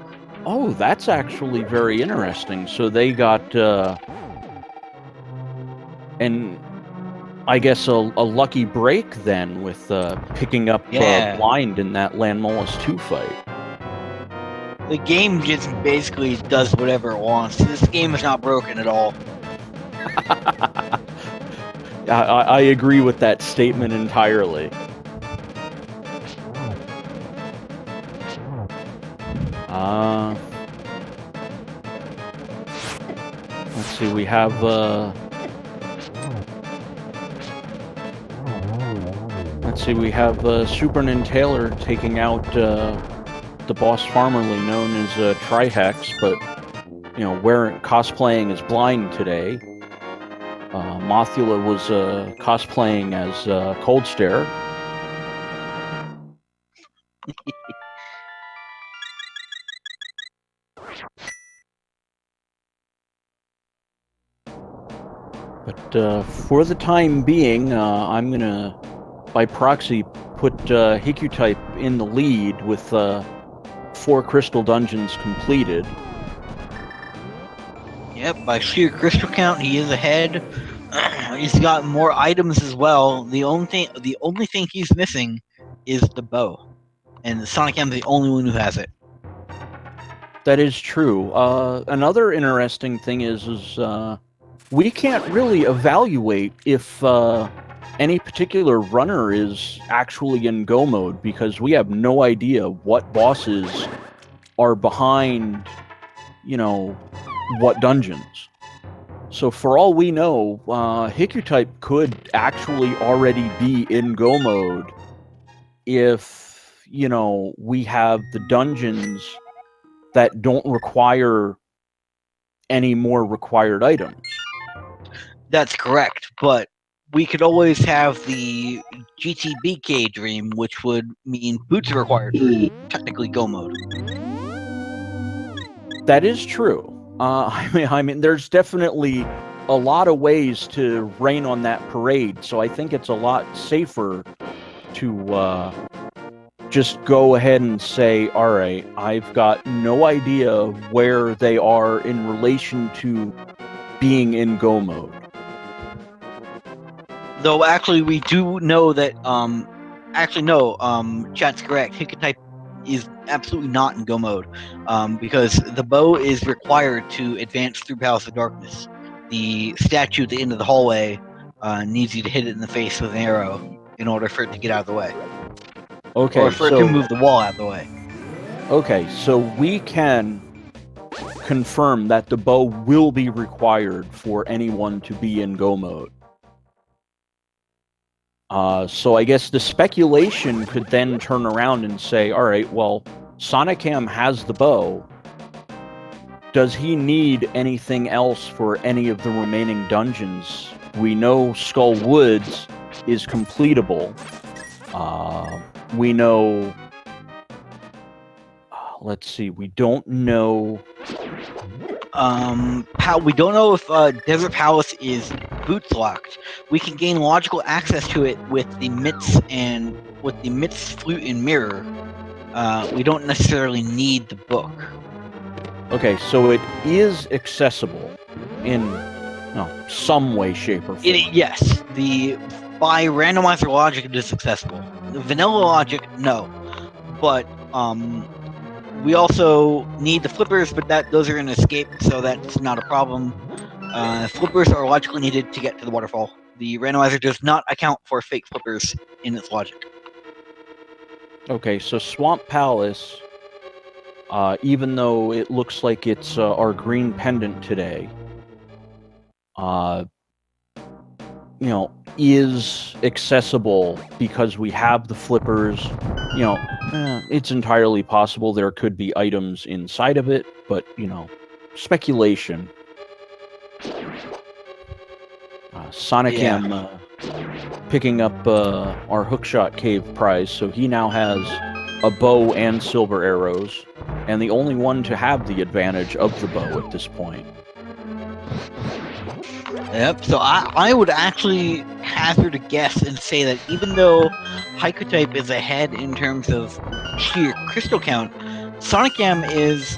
Oh, that's actually very interesting. So they got, and I guess a lucky break then with picking up Blind in that Land Mollusk 2 fight. The game just basically does whatever it wants. This game is not broken at all. I agree with that statement entirely. Let's see, we have Superman Taylor taking out the boss formerly known as Trihex, but you know, cosplaying as Blind today. Mothula was cosplaying as Cold Stare. But for the time being, I'm gonna, by proxy, put Hiku-type in the lead with 4 crystal dungeons completed. Yep, by sheer crystal count, he is ahead. He's got more items as well. The only thing he's missing is the bow, and Sonic M's the only one who has it. That is true. Another interesting thing is we can't really evaluate if any particular runner is actually in go mode, because we have no idea what bosses are behind, you know, what dungeons. So for all we know, Hiku-type could actually already be in go mode if, you know, we have the dungeons that don't require any more required items. That's correct, but we could always have the GTBK dream, which would mean boots are required for technically go mode. That is true. I mean, there's definitely a lot of ways to rain on that parade, so I think it's a lot safer to just go ahead and say, all right, I've got no idea where they are in relation to being in go mode. Though actually we do know that chat's correct. Hiccup is absolutely not in go mode. Because the bow is required to advance through Palace of Darkness. The statue at the end of the hallway needs you to hit it in the face with an arrow in order for it to get out of the way. Okay, or for it to move the wall out of the way. Okay, so we can confirm that the bow will be required for anyone to be in go mode. So I guess the speculation could then turn around and say, all right, well, Sonicam has the bow. Does he need anything else for any of the remaining dungeons? We know Skull Woods is completable. We know... let's see, we don't know... we don't know if Desert Palace is boots locked. We can gain logical access to it with the mitts flute and mirror. We don't necessarily need the book. Okay, so it is accessible in some way, shape, or form. Yes, by randomizer logic, it is accessible. The vanilla logic, no, but we also need the flippers, but those are going to escape, so that's not a problem. Flippers are logically needed to get to the waterfall. The randomizer does not account for fake flippers in its logic. Okay, so Swamp Palace, even though it looks like it's our green pendant today, is accessible because we have the flippers. It's entirely possible there could be items inside of it, but, speculation. Sonicam picking up our Hookshot Cave prize, so he now has a bow and silver arrows, and the only one to have the advantage of the bow at this point. Yep, so I would actually hazard a guess and say that even though Haiku type is ahead in terms of sheer crystal count, Sonicam is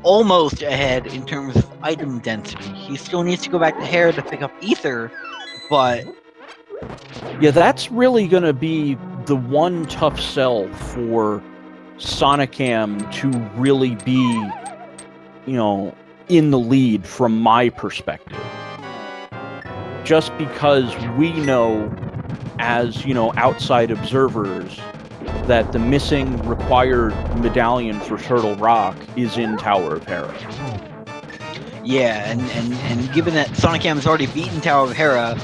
almost ahead in terms of item density. He still needs to go back to Hera to pick up Ether, but... Yeah, that's really going to be the one tough sell for Sonicam to really be, in the lead from my perspective. Just because we know, as, outside observers, that the missing required medallion for Turtle Rock is in Tower of Hera. Yeah, and given that Sonicam has already beaten Tower of Hera,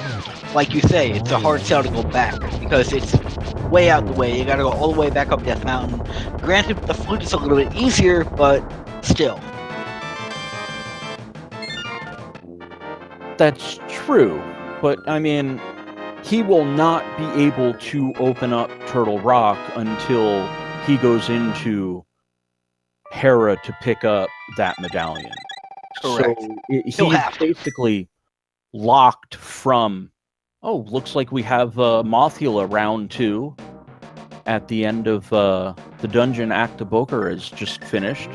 like you say, it's a hard sell to go back, because it's way out the way. You gotta go all the way back up Death Mountain. Granted, the flute is a little bit easier, but still. That's true, but I mean, he will not be able to open up Turtle Rock until he goes into Hera to pick up that medallion. Correct. So he's basically locked from... Oh, looks like we have Mothula round 2 at the end of the dungeon. Act of Boker is just finished.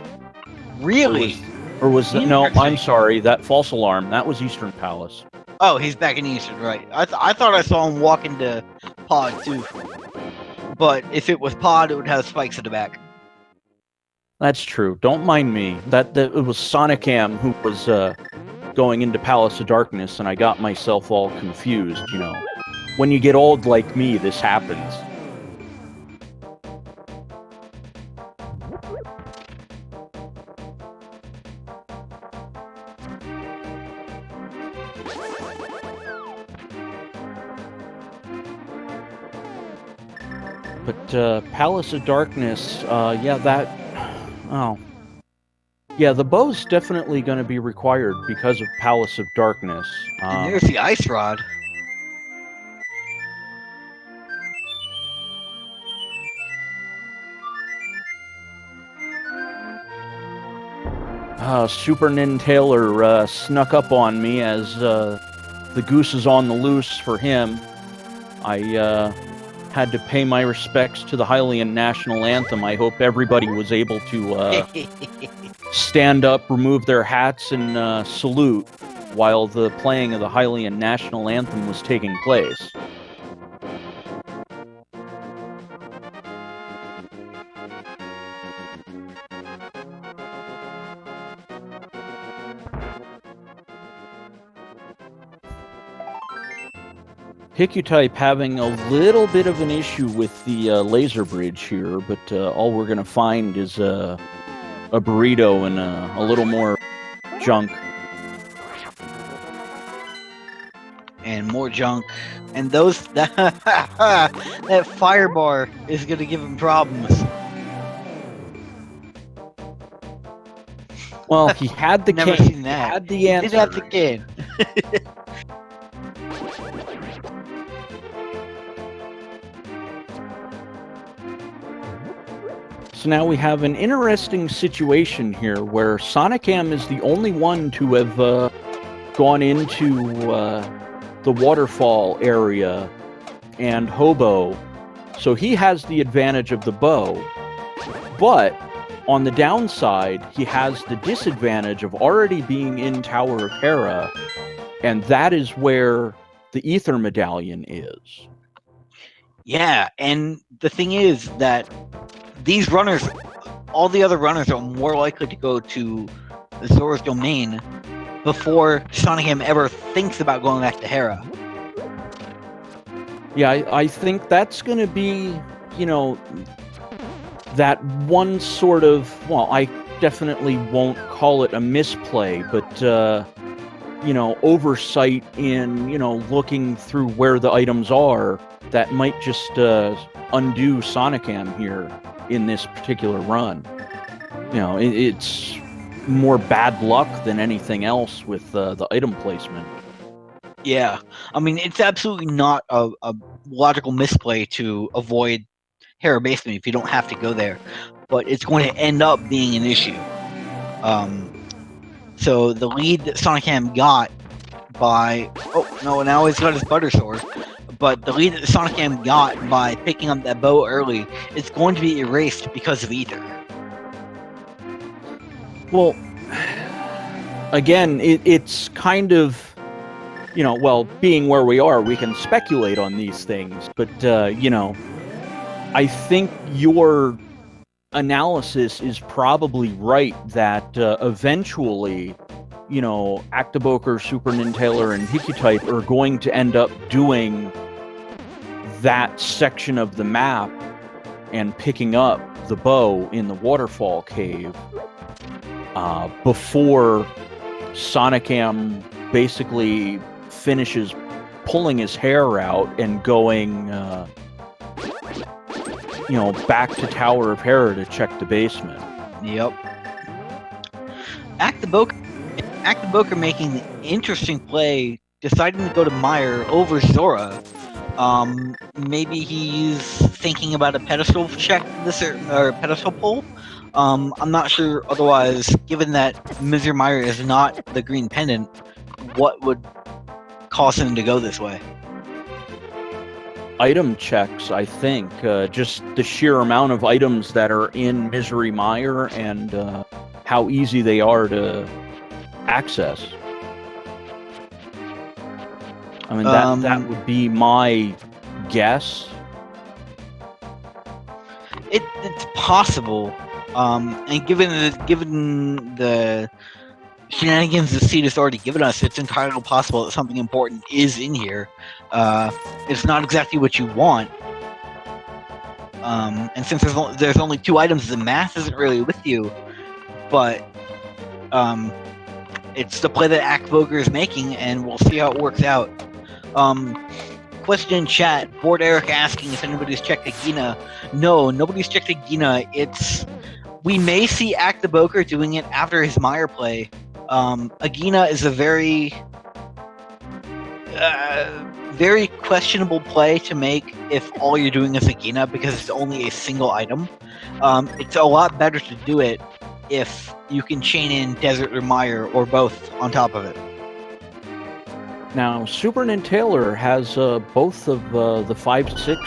Really? Or was that... No, I'm sorry. That false alarm. That was Eastern Palace. Oh, he's back in Eastern, right. I thought I saw him walk into Pod, too. But if it was Pod, it would have spikes at the back. That's true. Don't mind me. It was Sonicam who was going into Palace of Darkness, and I got myself all confused, When you get old like me, this happens. But Palace of Darkness, Yeah, the bow's definitely going to be required because of Palace of Darkness. And there's the ice rod. Super Nintailor snuck up on me as the goose is on the loose for him. I had to pay my respects to the Hylian national anthem. I hope everybody was able to stand up, remove their hats, and salute while the playing of the Hylian national anthem was taking place. Hiccutype having a little bit of an issue with the laser bridge here, but all we're going to find is a burrito and a little more junk. And more junk. And those that fire bar is going to give him problems. Well, he had the Never can. seen that. He had the answer. He did have the can. So now we have an interesting situation here where Sonicam is the only one to have gone into the waterfall area and Hobo. So he has the advantage of the bow. But on the downside, he has the disadvantage of already being in Tower of Hera, and that is where the Ether Medallion is. Yeah, and the thing is that these runners, all the other runners are more likely to go to Zora's domain before Sonicam ever thinks about going back to Hera. Yeah, I think that's going to be, that one sort of, well, I definitely won't call it a misplay, but, oversight in, looking through where the items are that might just undo Sonicam here in this particular run. It's more bad luck than anything else with the item placement. Yeah, I mean, it's absolutely not a logical misplay to avoid Hera Basement if you don't have to go there, but it's going to end up being an issue. So the lead that Sonicam got by... Oh, no, now he's got his Butter Sword. But the lead that Sonicam got by picking up that bow early is going to be erased because of Ether. Well, again, it's kind of, being where we are, we can speculate on these things. But, I think your analysis is probably right that eventually, Actiboker, Super Nintailor, and Hiccutype are going to end up doing that section of the map and picking up the bow in the waterfall cave before Sonicam basically finishes pulling his hair out and going back to Tower of Hera to check the basement. Yep. Actiboker making the interesting play, deciding to go to Meyer over Zora. Maybe he's thinking about a pedestal check or pedestal pull. I'm not sure otherwise, given that Mr. Meyer is not the green pendant, what would cause him to go this way? Item checks, I think. Just the sheer amount of items that are in Misery Mire and how easy they are to access. I mean, that would be my guess. It's possible, and given the shenanigans the seed has already given us, it's entirely possible that something important is in here. It's not exactly what you want, and since there's only 2 items, the math isn't really with you. But it's the play that Actiboker is making, and we'll see how it works out. Question in chat, Board Eric asking if anybody's checked Agina. No, nobody's checked Agina. We may see Actaboker doing it after his Meyer play. Agina is a very very questionable play to make if all you're doing is Agina because it's only a single item. It's a lot better to do it if you can chain in Desert or Meyer or both on top of it. Now, Super Nintaler has both of the 5/6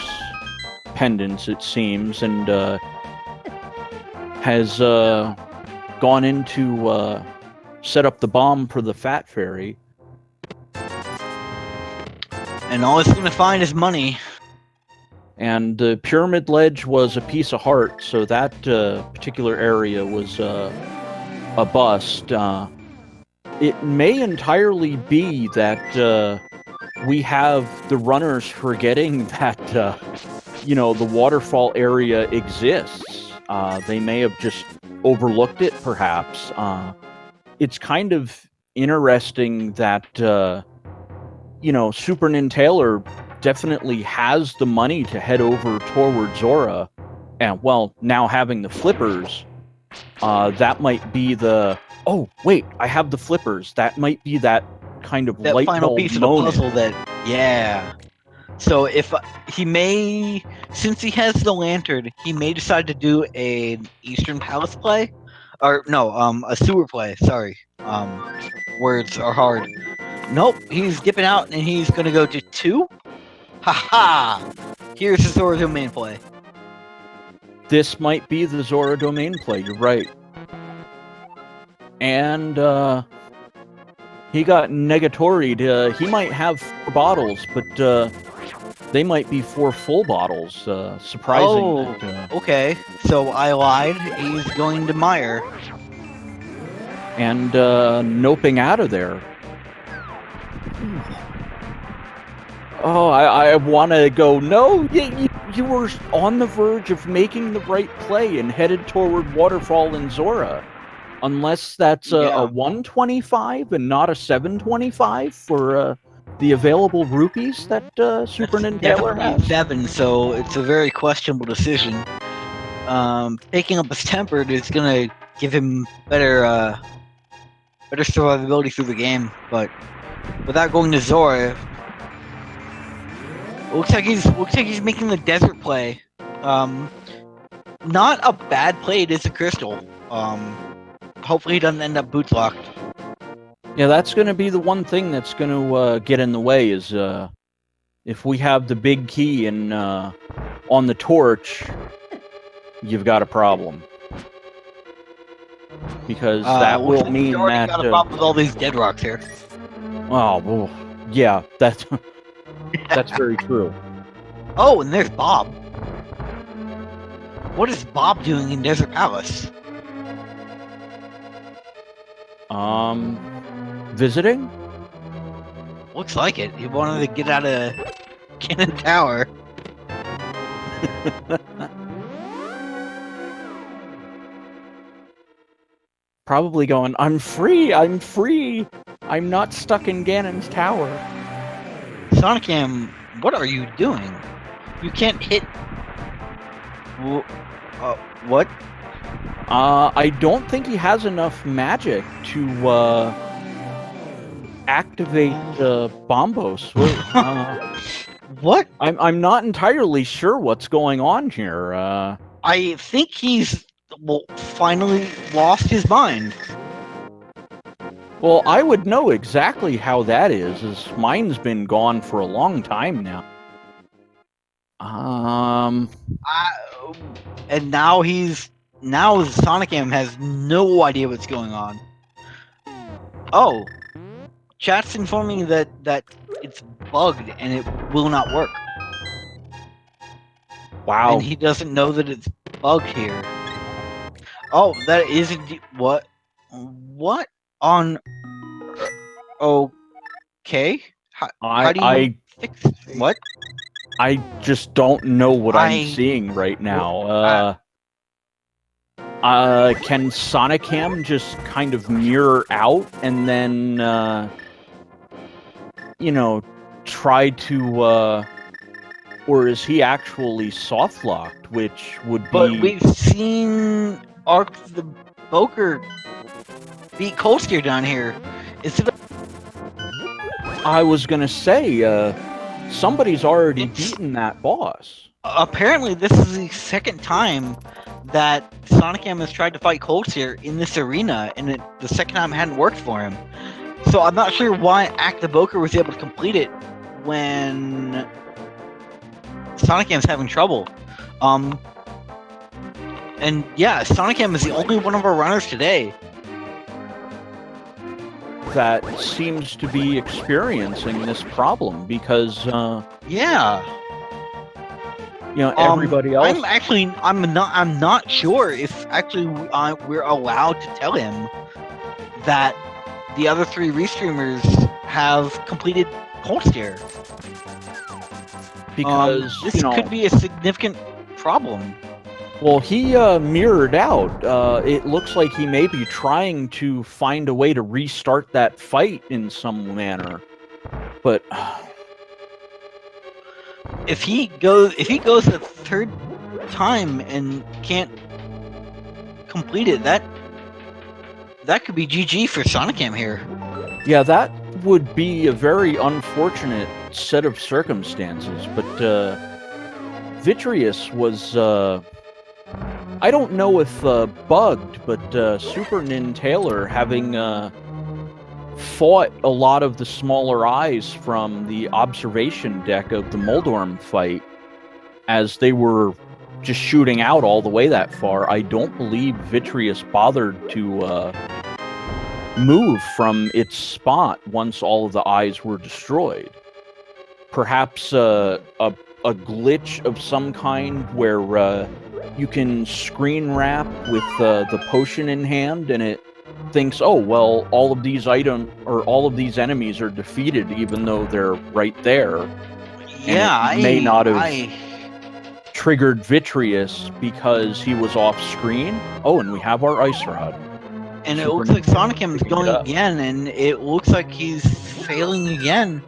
pendants, it seems, and has gone into set up the bomb for the Fat Fairy. And all it's going to find is money. And the Pyramid Ledge was a piece of heart, so that particular area was a bust. It may entirely be that we have the runners forgetting that, the waterfall area exists. They may have just overlooked it, perhaps. It's kind of interesting that, Super Nintaler definitely has the money to head over toward Zora. And, well, now having the flippers, that might be the... Oh, wait, I have the flippers. That might be that kind of that light final bulb piece moment. of the puzzle that, yeah. So if he may, since he has the lantern, he may decide to do an Eastern Palace play, or no, a sewer play. Sorry, words are hard. Nope, he's dipping out and he's gonna go to 2. Haha! Here's the Zora Domain play. This might be the Zora Domain play. You're right. And he got negatoried. He might have 4 bottles, but they might be 4 full bottles. Surprising. Oh, okay. So I lied. He's going to Meyer. And noping out of there. Oh, I want to go, no, you were on the verge of making the right play and headed toward Waterfall and Zora. Unless that's a 125 and not a 725 for the available rupees that Super Nintaler has. 7, so it's a very questionable decision. Picking up his tempered is going to give him better survivability through the game, but without going to Zora, looks like he's making the desert play. Not a bad play. It is a crystal. Hopefully he doesn't end up boots locked. Yeah, that's going to be the one thing that's going to get in the way is if we have the big key and on the torch, you've got a problem. Because that will mean that... got a problem with all these dead rocks here. Oh, well, yeah, that's very true. Oh, and there's Bob. What is Bob doing in Desert Palace? Visiting? Looks like it. He wanted to get out of Ganon Tower. Probably going, I'm free! I'm not stuck in Ganon's tower. Sonicam, what are you doing? You can't hit... what? I don't think he has enough magic to activate Bombos. What? I'm not entirely sure what's going on here. I think he's finally lost his mind. Well, I would know exactly how that is, as mine's been gone for a long time now. And now Sonicam has no idea what's going on. Oh, chat's informing that it's bugged and it will not work. Wow. And he doesn't know that it's bugged here. Oh, that is indeed what? What on? Okay. How do you fix what? I just don't know what I'm seeing right now. Can Sonicam just kind of mirror out and then, try to, or is he actually soft locked, which would be... But we've seen Arc the Boker beat Colster down here? Is it I was gonna say, somebody's already It's- beaten that boss. apparently this is the second time that Sonic M has tried to fight Colster in this arena, and the second time hadn't worked for him. So I'm not sure why Act the Boker was able to complete it when Sonic M's having trouble. And yeah, Sonic M is the only one of our runners today. That seems to be experiencing this problem because, Yeah. everybody else. I'm not sure if actually we're allowed to tell him that the other 3 restreamers have completed Colster. Because this could be a significant problem. Well, he mirrored out. It looks like he may be trying to find a way to restart that fight in some manner. But if he goes the 3rd time and can't complete it, that could be GG for Sonicam here. yeah, that would be a very unfortunate set of circumstances. But Vitreous was, I don't know if bugged, but Super Nintailor, having fought a lot of the smaller eyes from the observation deck of the Moldorm fight, as they were just shooting out all the way that far, I don't believe Vitreous bothered to move from its spot once all of the eyes were destroyed. Perhaps a glitch of some kind where you can screen wrap with the potion in hand, and it thinks, oh well, all of these enemies are defeated, even though they're right there. Yeah, and it may not have triggered Vitreous because he was off screen. Oh, and we have our ice rod. And it Super looks like Nintendo Sonicam's picking it going up. again, and it looks like he's failing again.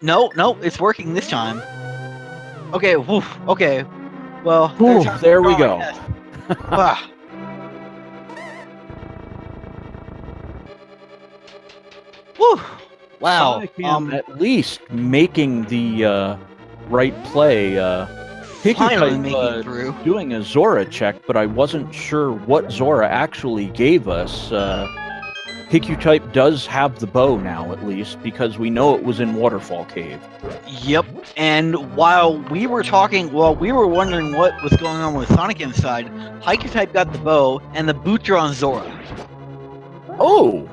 No, it's working this time. Okay, whew, okay. Well, Whew, there we go. Ah. Whew. Wow. Sonicam at least making the right play. Finally making Hikutype it through. doing a Zora check, but I wasn't sure what Zora actually gave us. Hikutype does have the bow now, at least, because we know it was in Waterfall Cave. Yep. And while we were wondering what was going on with Sonicam's side, Hikutype got the bow, and the boots are on Zora. Oh,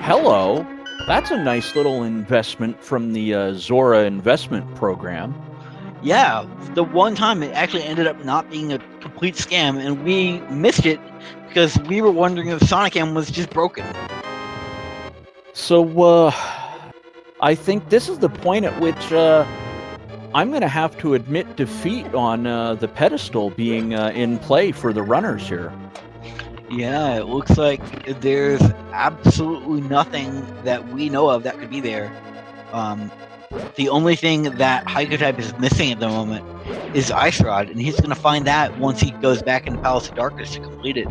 hello. That's a nice little investment from the Zora investment program. Yeah, the one time it actually ended up not being a complete scam, and we missed it because we were wondering if Sonicam was just broken. So, I think this is the point at which I'm going to have to admit defeat on the pedestal being in play for the runners here. Yeah, it looks like there's absolutely nothing that we know of that could be there. The only thing that Hikutype is missing at the moment is Ice Rod, and he's going to find that once he goes back into Palace of Darkness to complete it.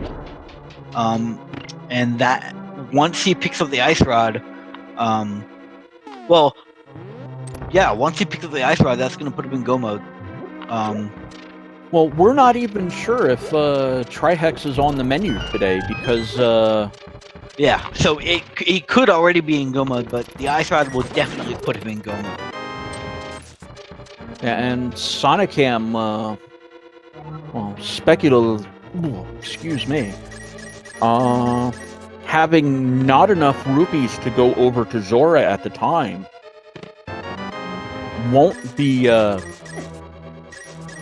And that once he picks up the Ice Rod, once he picks up the Ice Rod, that's going to put him in Go mode. Well, we're not even sure if Trihex is on the menu today because... Yeah, so he could already be in Go mode, but the Ice Rod will definitely put him in Go mode. Yeah, and Sonicam, speculative... excuse me. Having not enough rupees to go over to Zora at the time, won't be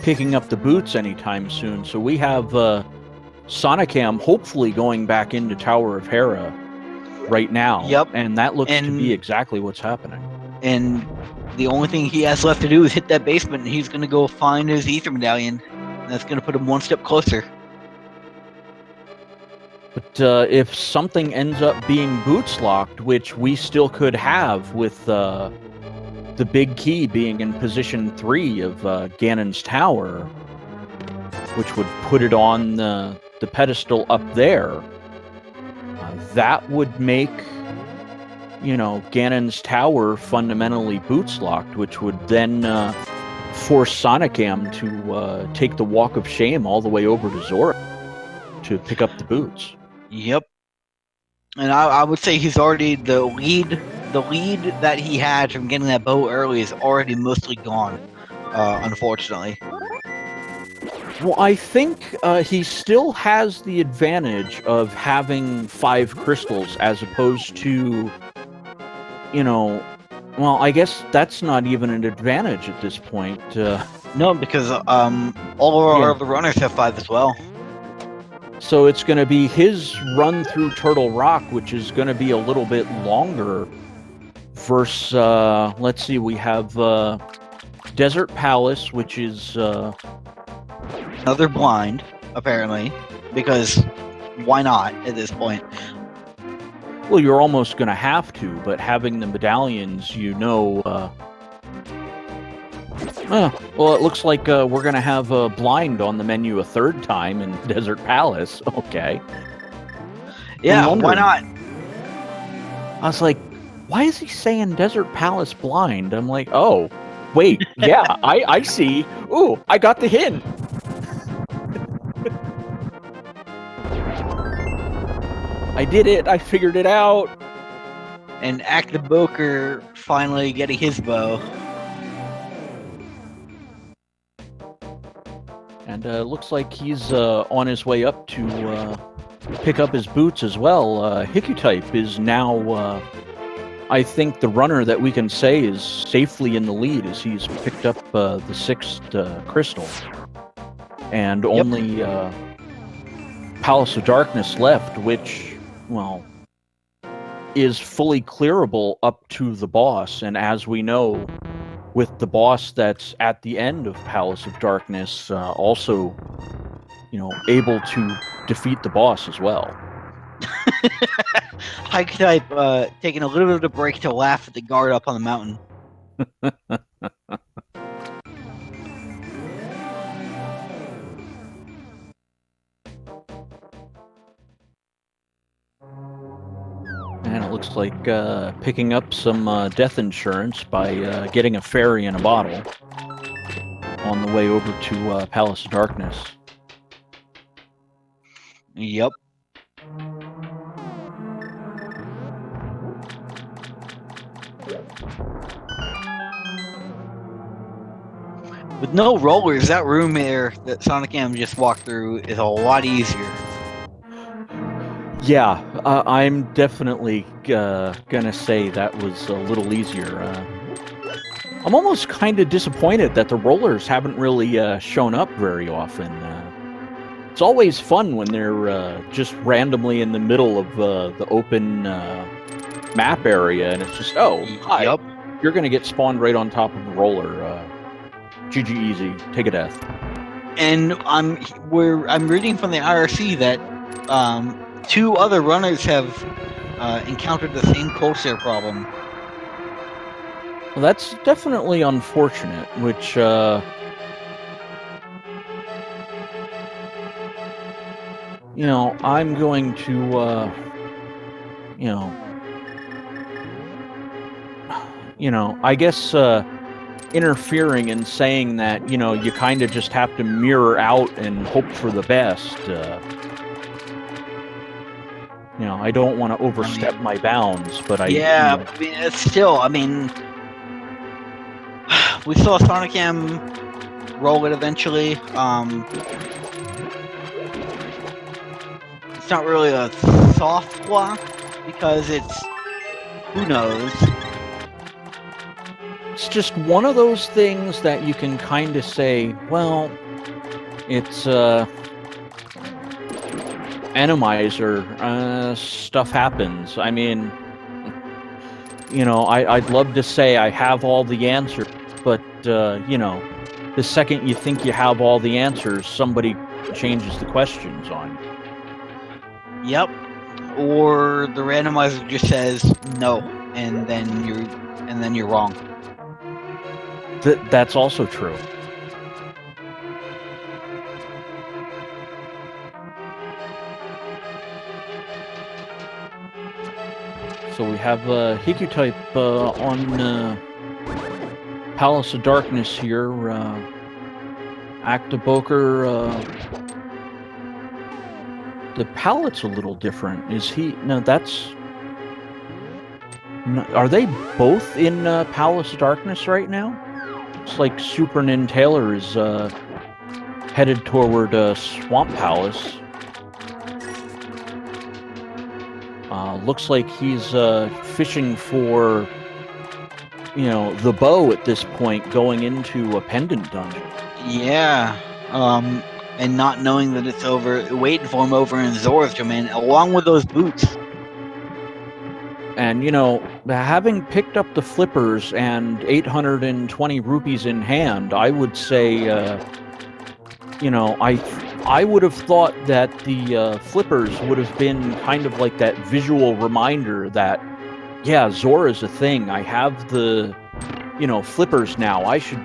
picking up the boots anytime soon. So we have Sonicam hopefully going back into Tower of Hera right now. Yep. And that looks to be exactly what's happening. And the only thing he has left to do is hit that basement, and he's going to go find his Ether Medallion. That's going to put him one step closer. But if something ends up being boots locked, which we still could have with the big key being in position 3 of Ganon's tower, which would put it on the pedestal up there. That would make, Ganon's tower fundamentally boots locked, which would then force Sonicam to take the walk of shame all the way over to Zora to pick up the boots. Yep. And I would say he's already the lead that he had from getting that bow early is already mostly gone, unfortunately. Well, I think he still has the advantage of having 5 crystals as opposed to, well, I guess that's not even an advantage at this point. No, because all of our other runners have 5 as well. So it's going to be his run through Turtle Rock, which is going to be a little bit longer. Versus, let's see, we have Desert Palace, which is another blind, apparently, because why not at this point? Well, you're almost going to have to, but having the medallions, well, it looks like we're going to have a blind on the menu a 3rd time in Desert Palace. Okay. Yeah, why not? I was like, why is he saying Desert Palace blind? I'm like, oh, wait, yeah, I see. Ooh, I got the hint. I did it. I figured it out. And Active Boker finally getting his bow. And it looks like he's on his way up to pick up his boots as well. Hiccutype is now, I think, the runner that we can say is safely in the lead as he's picked up the 6th crystal. And only Palace of Darkness left, which, well, is fully clearable up to the boss. And as we know, with the boss that's at the end of Palace of Darkness, also, able to defeat the boss as well. Hiccutype taking a little bit of a break to laugh at the guard up on the mountain. And it looks like picking up some death insurance by getting a fairy in a bottle on the way over to Palace of Darkness. Yep. With no rollers, that room here that Sonicam just walked through is a lot easier. Yeah, I'm definitely gonna say that was a little easier. I'm almost kind of disappointed that the rollers haven't really shown up very often. It's always fun when they're just randomly in the middle of the open map area, and it's just, oh, hi, Yep. You're gonna get spawned right on top of a roller. GG easy, take a death. And I'm reading from the IRC that 2 other runners have encountered the same Corsair problem. Well, that's definitely unfortunate, which I'm going to I guess interfering and saying that, you kind of just have to mirror out and hope for the best. I don't want to overstep my bounds, but it's still, we saw Sonicam roll it eventually. It's not really a soft block because it's, who knows. It's just one of those things that you can kind of say, well, it's Enemizer, stuff happens. I mean, I'd love to say I have all the answers, but, the second you think you have all the answers, somebody changes the questions on you. Yep. Or the randomizer just says no, and then you're wrong. That's also true. So we have Hikyu type on Palace of Darkness here. Actaboker. The palette's a little different. Is he? No, that's. No, are they both in Palace of Darkness right now? It's like Super Nintailor is headed toward Swamp Palace. Looks like he's fishing for, the bow at this point, going into a pendant dungeon. Yeah. And not knowing that it's waiting for him over in Zora's domain, along with those boots. And, having picked up the flippers and 820 rupees in hand, I would say, I would have thought that the flippers would have been kind of like that visual reminder that, yeah, Zora's a thing. I have the, flippers now. I should,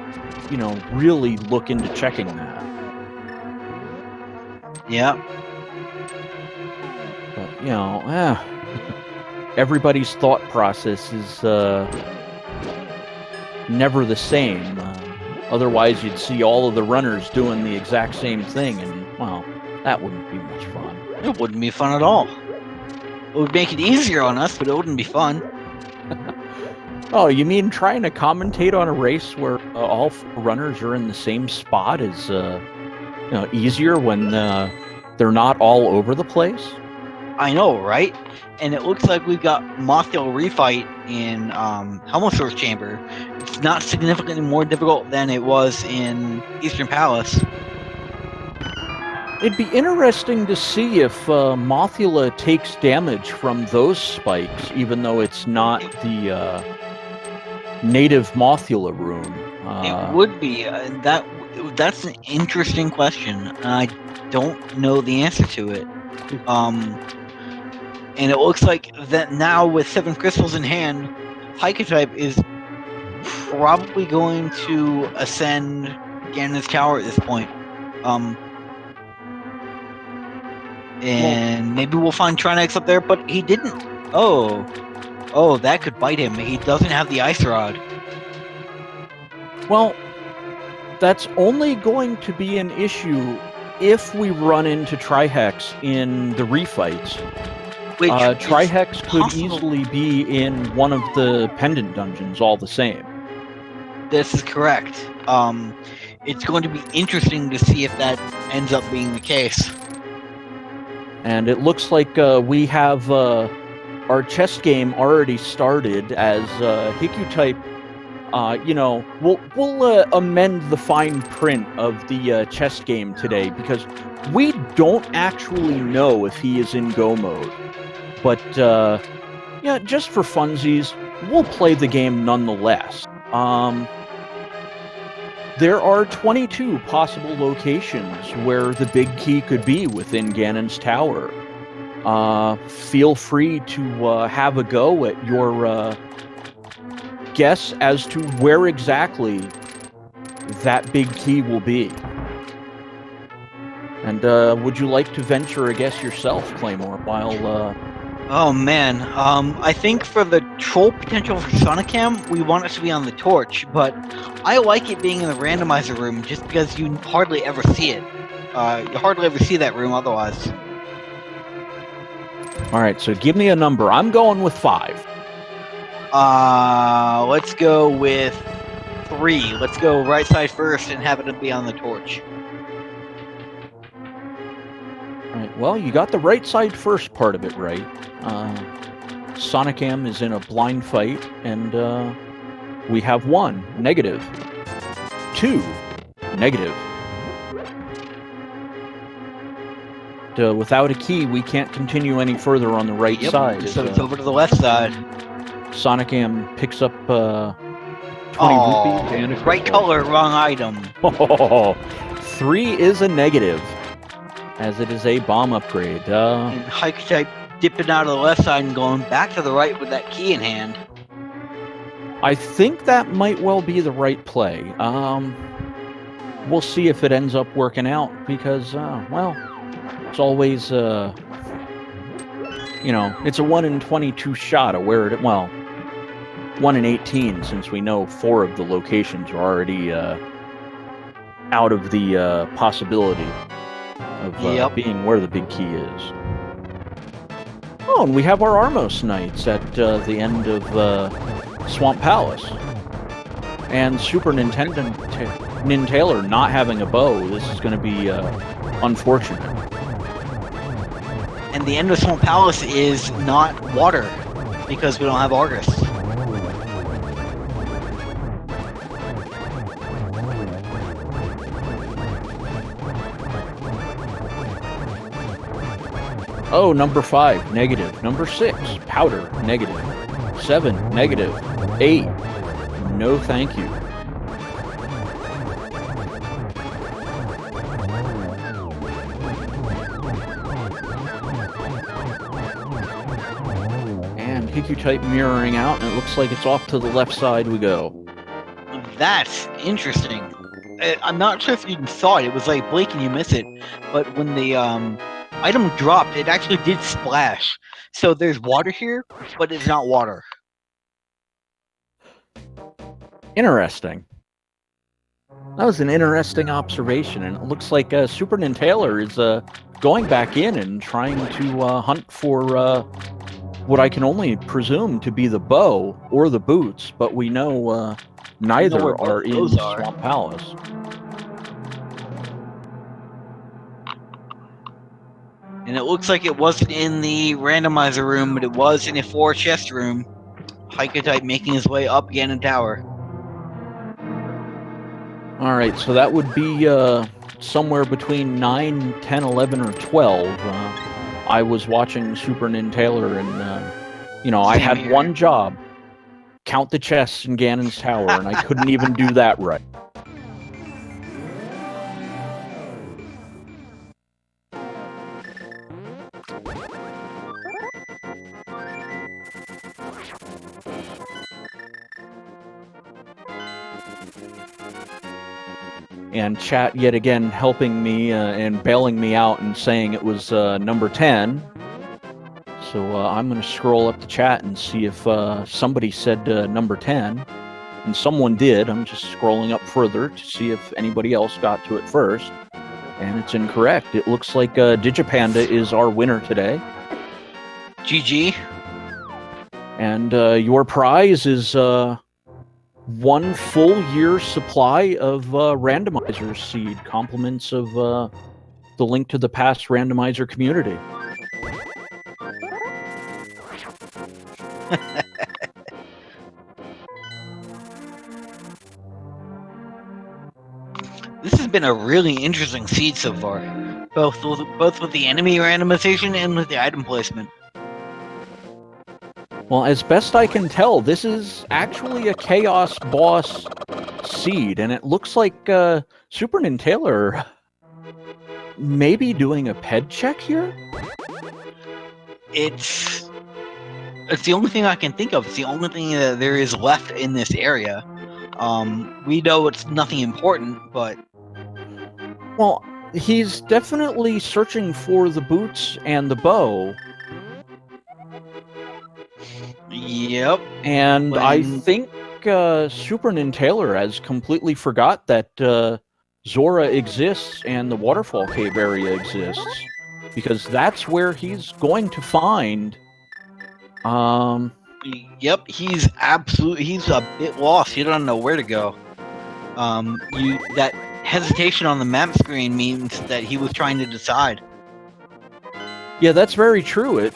really look into checking that. Yeah. But, everybody's thought process is never the same. Otherwise, you'd see all of the runners doing the exact same thing, and, well, that wouldn't be much fun. It wouldn't be fun at all. It would make it easier on us, but it wouldn't be fun. Oh, you mean trying to commentate on a race where all four runners are in the same spot is easier when they're not all over the place? I know, right? And it looks like we've got Mothil refight in Helmosaur's chamber. It's not significantly more difficult than it was in Eastern Palace. It'd be interesting to see if Mothula takes damage from those spikes, even though it's not the native Mothula room. It would be. That's an interesting question, and I don't know the answer to it. And it looks like that now with 7 crystals in hand, Haikytype is probably going to ascend Ganon's tower at this point. And maybe we'll find Trinex up there, but he didn't. Oh, that could bite him. He doesn't have the ice rod. Well, that's only going to be an issue if we run into Trihex in the refights. Trihex could easily be in one of the pendant dungeons all the same. This is correct. It's going to be interesting to see if that ends up being the case. And it looks like we have our chess game already started as Hikyu type. We'll amend the fine print of the chess game today because we don't actually know if he is in go mode. But, just for funsies, we'll play the game nonetheless. There are 22 possible locations where the big key could be within Ganon's tower. Feel free to have a go at your guess as to where exactly that big key will be. And would you like to venture a guess yourself, Claymore, while... Oh man, I think for the troll potential for Sonicam, we want it to be on the torch, but I like it being in the randomizer room just because you hardly ever see it. You hardly ever see that room otherwise. Alright, so give me a number. I'm going with 5. Let's go with 3. Let's go right side first and have it be on the torch. Alright, well, you got the right side first part of it right. Sonicam is in a blind fight, and we have 1, negative. 2, negative. Without a key, we can't continue any further on the right side. So it's over to the left side. Sonicam picks up 20 rupees and a right color, wrong item. 3 is a negative, as it is a bomb upgrade. And Haikytype dipping out of the left side and going back to the right with that key in hand. I think that might well be the right play. We'll see if it ends up working out because, it's always, you know, it's a 1 in 22 shot of where it, well, 1 in 18, since we know 4 of the locations are already out of the possibility of being where the big key is. Oh, and we have our Armos Knights at the end of Swamp Palace. And Super Nintailer not having a bow, this is going to be unfortunate. And the end of Swamp Palace is not water, because we don't have Argus. Oh, number 5, negative. Number 6, powder, negative. 7, negative. 8, no thank you. And Hiku-type mirroring out, and it looks like it's off to the left side we go. That's interesting. I'm not sure if you saw it. It was like blink and you miss it. But when the item dropped, it actually did splash. So there's water here, but it's not water. Interesting. That was an interesting observation, and it looks like Super Nintailer is going back in and trying to hunt for what I can only presume to be the bow or the boots, but we know neither are in Swamp Palace. And it looks like it wasn't in the randomizer room, but it was in a 4-chest room. Hiku-type making his way up Ganon Tower. Alright, so that would be somewhere between 9, 10, 11, or 12. I was watching Super Nintailer, and, you know, I had one job. Count the chests in Ganon's Tower, and I couldn't even do that right. And chat yet again helping me and bailing me out and saying it was number 10. So I'm going to scroll up the chat and see if somebody said number 10. And someone did. I'm just scrolling up further to see if anybody else got to it first. And it's incorrect. It looks like Digipanda is our winner today. GG. And your prize is 1 full year supply of randomizer seed, compliments of the Link to the Past randomizer community. This has been a really interesting seed so far, both with the enemy randomization and with the item placement. Well, as best I can tell, this is actually a Chaos Boss seed, and it looks like Super Nintailer maybe doing a ped check here? It's the only thing I can think of. It's the only thing that there is left in this area. We know it's nothing important, but... Well, he's definitely searching for the boots and the bow. Yep. And I think Super Nintailer has completely forgot that Zora exists and the Waterfall Cave area exists. Because that's where he's going to find... Yep, he's a bit lost. He doesn't know where to go. That hesitation on the map screen means that he was trying to decide. Yeah, that's very true. It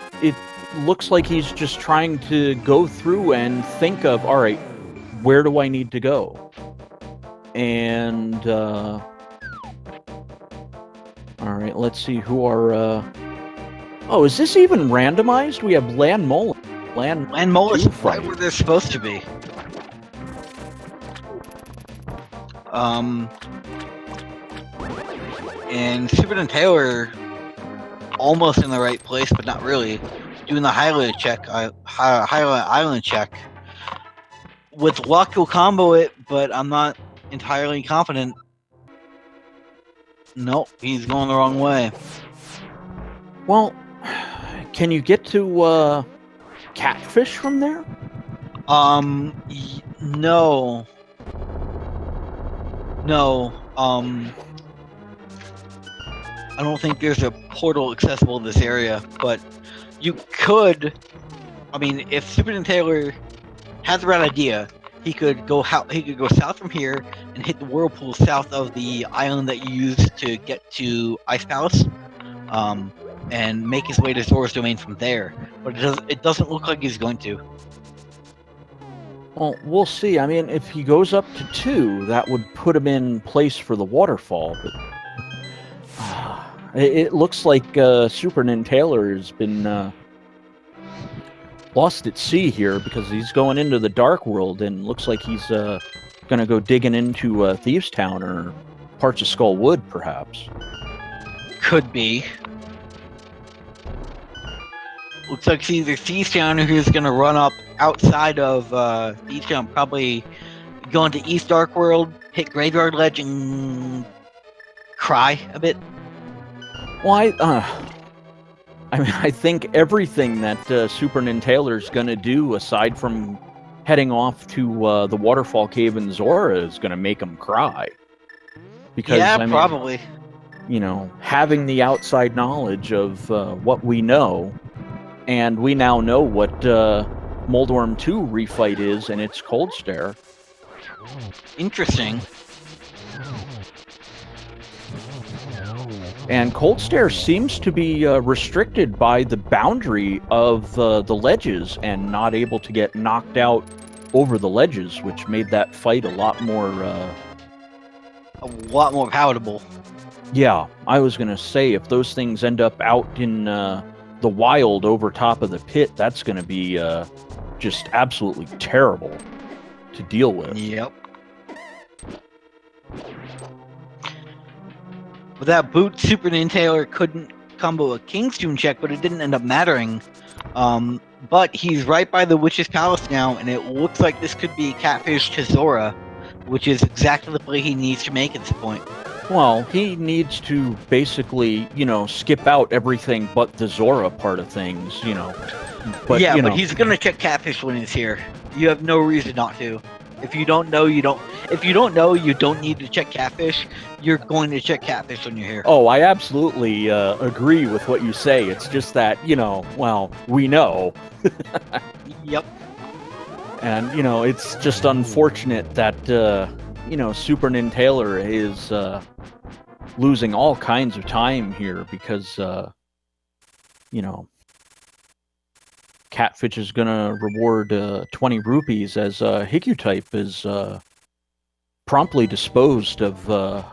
looks like he's just trying to go through and think of, all right, where do I need to go? And all right, let's see who are oh, is this even randomized? We have Lan Mola. Lan Mola's right where they're supposed to be. And Super Nintailer almost in the right place, but not really. Doing the highlight check, highlight island check. With luck, he'll combo it, but I'm not entirely confident. Nope, he's going the wrong way. Well, Can you get to Catfish from there? No. No. I don't think there's a portal accessible in this area, but you could. I mean, if Superman Taylor has the right idea, he could go south from here and hit the whirlpool south of the island that you used to get to Ice Palace, and make his way to Zora's domain from there. But it doesn't look like he's going to. Well, we'll see. I mean, if he goes up to 2, that would put him in place for the waterfall, but it looks like Super Nintailor has been lost at sea here because he's going into the Dark World, and looks like he's going to go digging into Thieves Town or parts of Skull Wood, perhaps. Could be. Looks like it's either Thieves Town or he's going to run up outside of Thieves Town, probably go into East Dark World, hit Graveyard Ledge, and cry a bit. Well, I mean, I think everything that Super Nintailor's going to do, aside from heading off to the Waterfall Cave in Zora, is going to make him cry. Because, yeah, I mean, probably. You know, having the outside knowledge of what we know, and we now know what Moldworm 2 refight is, and it's Cold Stare. Interesting. And Cold Stare seems to be restricted by the boundary of the ledges and not able to get knocked out over the ledges, which made that fight a lot more palatable. Yeah, I was going to say, if those things end up out in the wild over top of the pit, that's going to be just absolutely terrible to deal with. Yep. With that boot, Super Nintailor couldn't combo a Kingstone check, but it didn't end up mattering. But he's right by the Witch's Palace now, and it looks like this could be Catfish to Zora, which is exactly the play he needs to make at this point. Well, he needs to basically, skip out everything but the Zora part of things, But, yeah, but he's going to check Catfish when he's here. You have no reason not to. If you don't know, you don't. If you don't know, you don't need to check Catfish. You're going to check Catfish when you're here. Oh, I absolutely agree with what you say. It's just that, well, we know. Yep. And, it's just unfortunate that, Super Nintailor is losing all kinds of time here because, Catfish is going to reward 20 rupees as Hikyu-type is promptly disposed of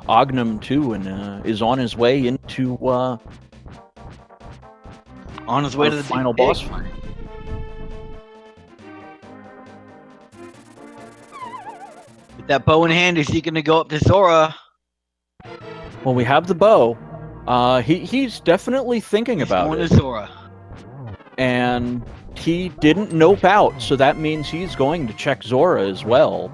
Ognum 2 and is on his way into on his way to the final boss fight. With that bow in hand, is he going to go up to Zora? Well, we have the bow. He's definitely thinking about going it. To Zora. And he didn't nope out, so that means he's going to check Zora as well.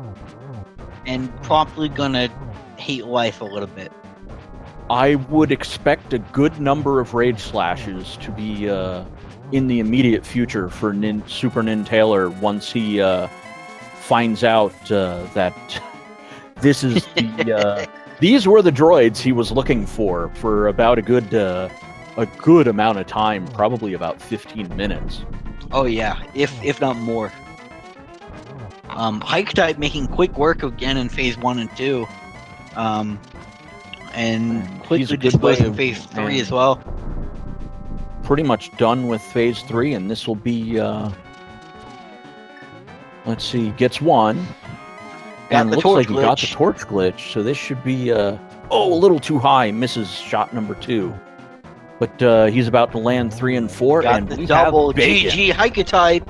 And promptly gonna hate life a little bit. I would expect a good number of rage slashes to be in the immediate future for Super Nintailor once he finds out that this is the these were the droids he was looking for about a good amount of time, probably about 15 minutes. Oh yeah, if not more. Hike type making quick work again in phase 1 and 2. And quickly disposing phase 3 as well. Pretty much done with phase 3, and this will be let's see, gets 1. And looks like he got the torch glitch, so this should be a little too high, misses shot number 2. But he's about to land 3 and 4, got and the we double have bacon. GG Hike type.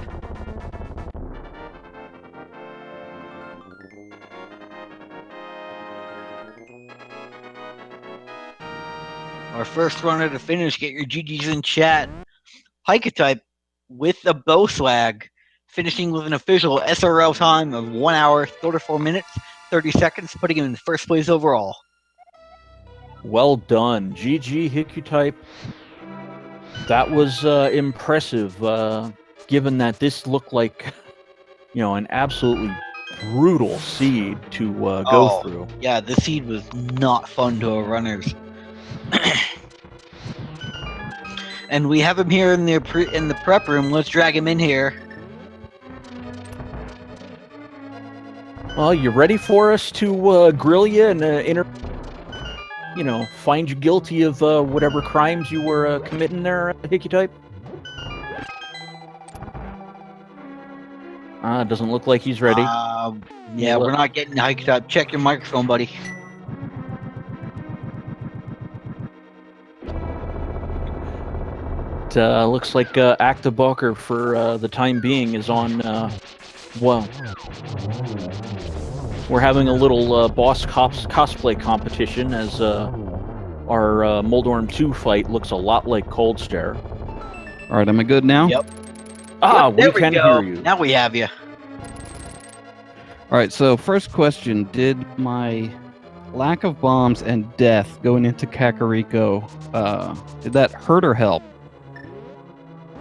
Our first runner to finish, get your GGs in chat. Hike type with the bow swag, finishing with an official SRL time of 1 hour, 34 minutes, 30 seconds, putting him in first place overall. Well done. GG Hikyu-type. That was impressive, given that this looked like, an absolutely brutal seed to go through. Yeah, the seed was not fun to our runners. And we have him here in the prep room. Let's drag him in here. Well, you ready for us to grill you and find you guilty of whatever crimes you were committing there, Hickey Type? Doesn't look like he's ready. Yeah, we're not getting hiked up. Check your microphone, buddy. Looks like Actabucker for the time being is on. Well, we're having a little boss cosplay competition as our Moldorm 2 fight looks a lot like Cold Stare. All right, am I good now? Yep. We can hear you. Now we have you. All right, so first question, did my lack of bombs and death going into Kakariko, did that hurt or help?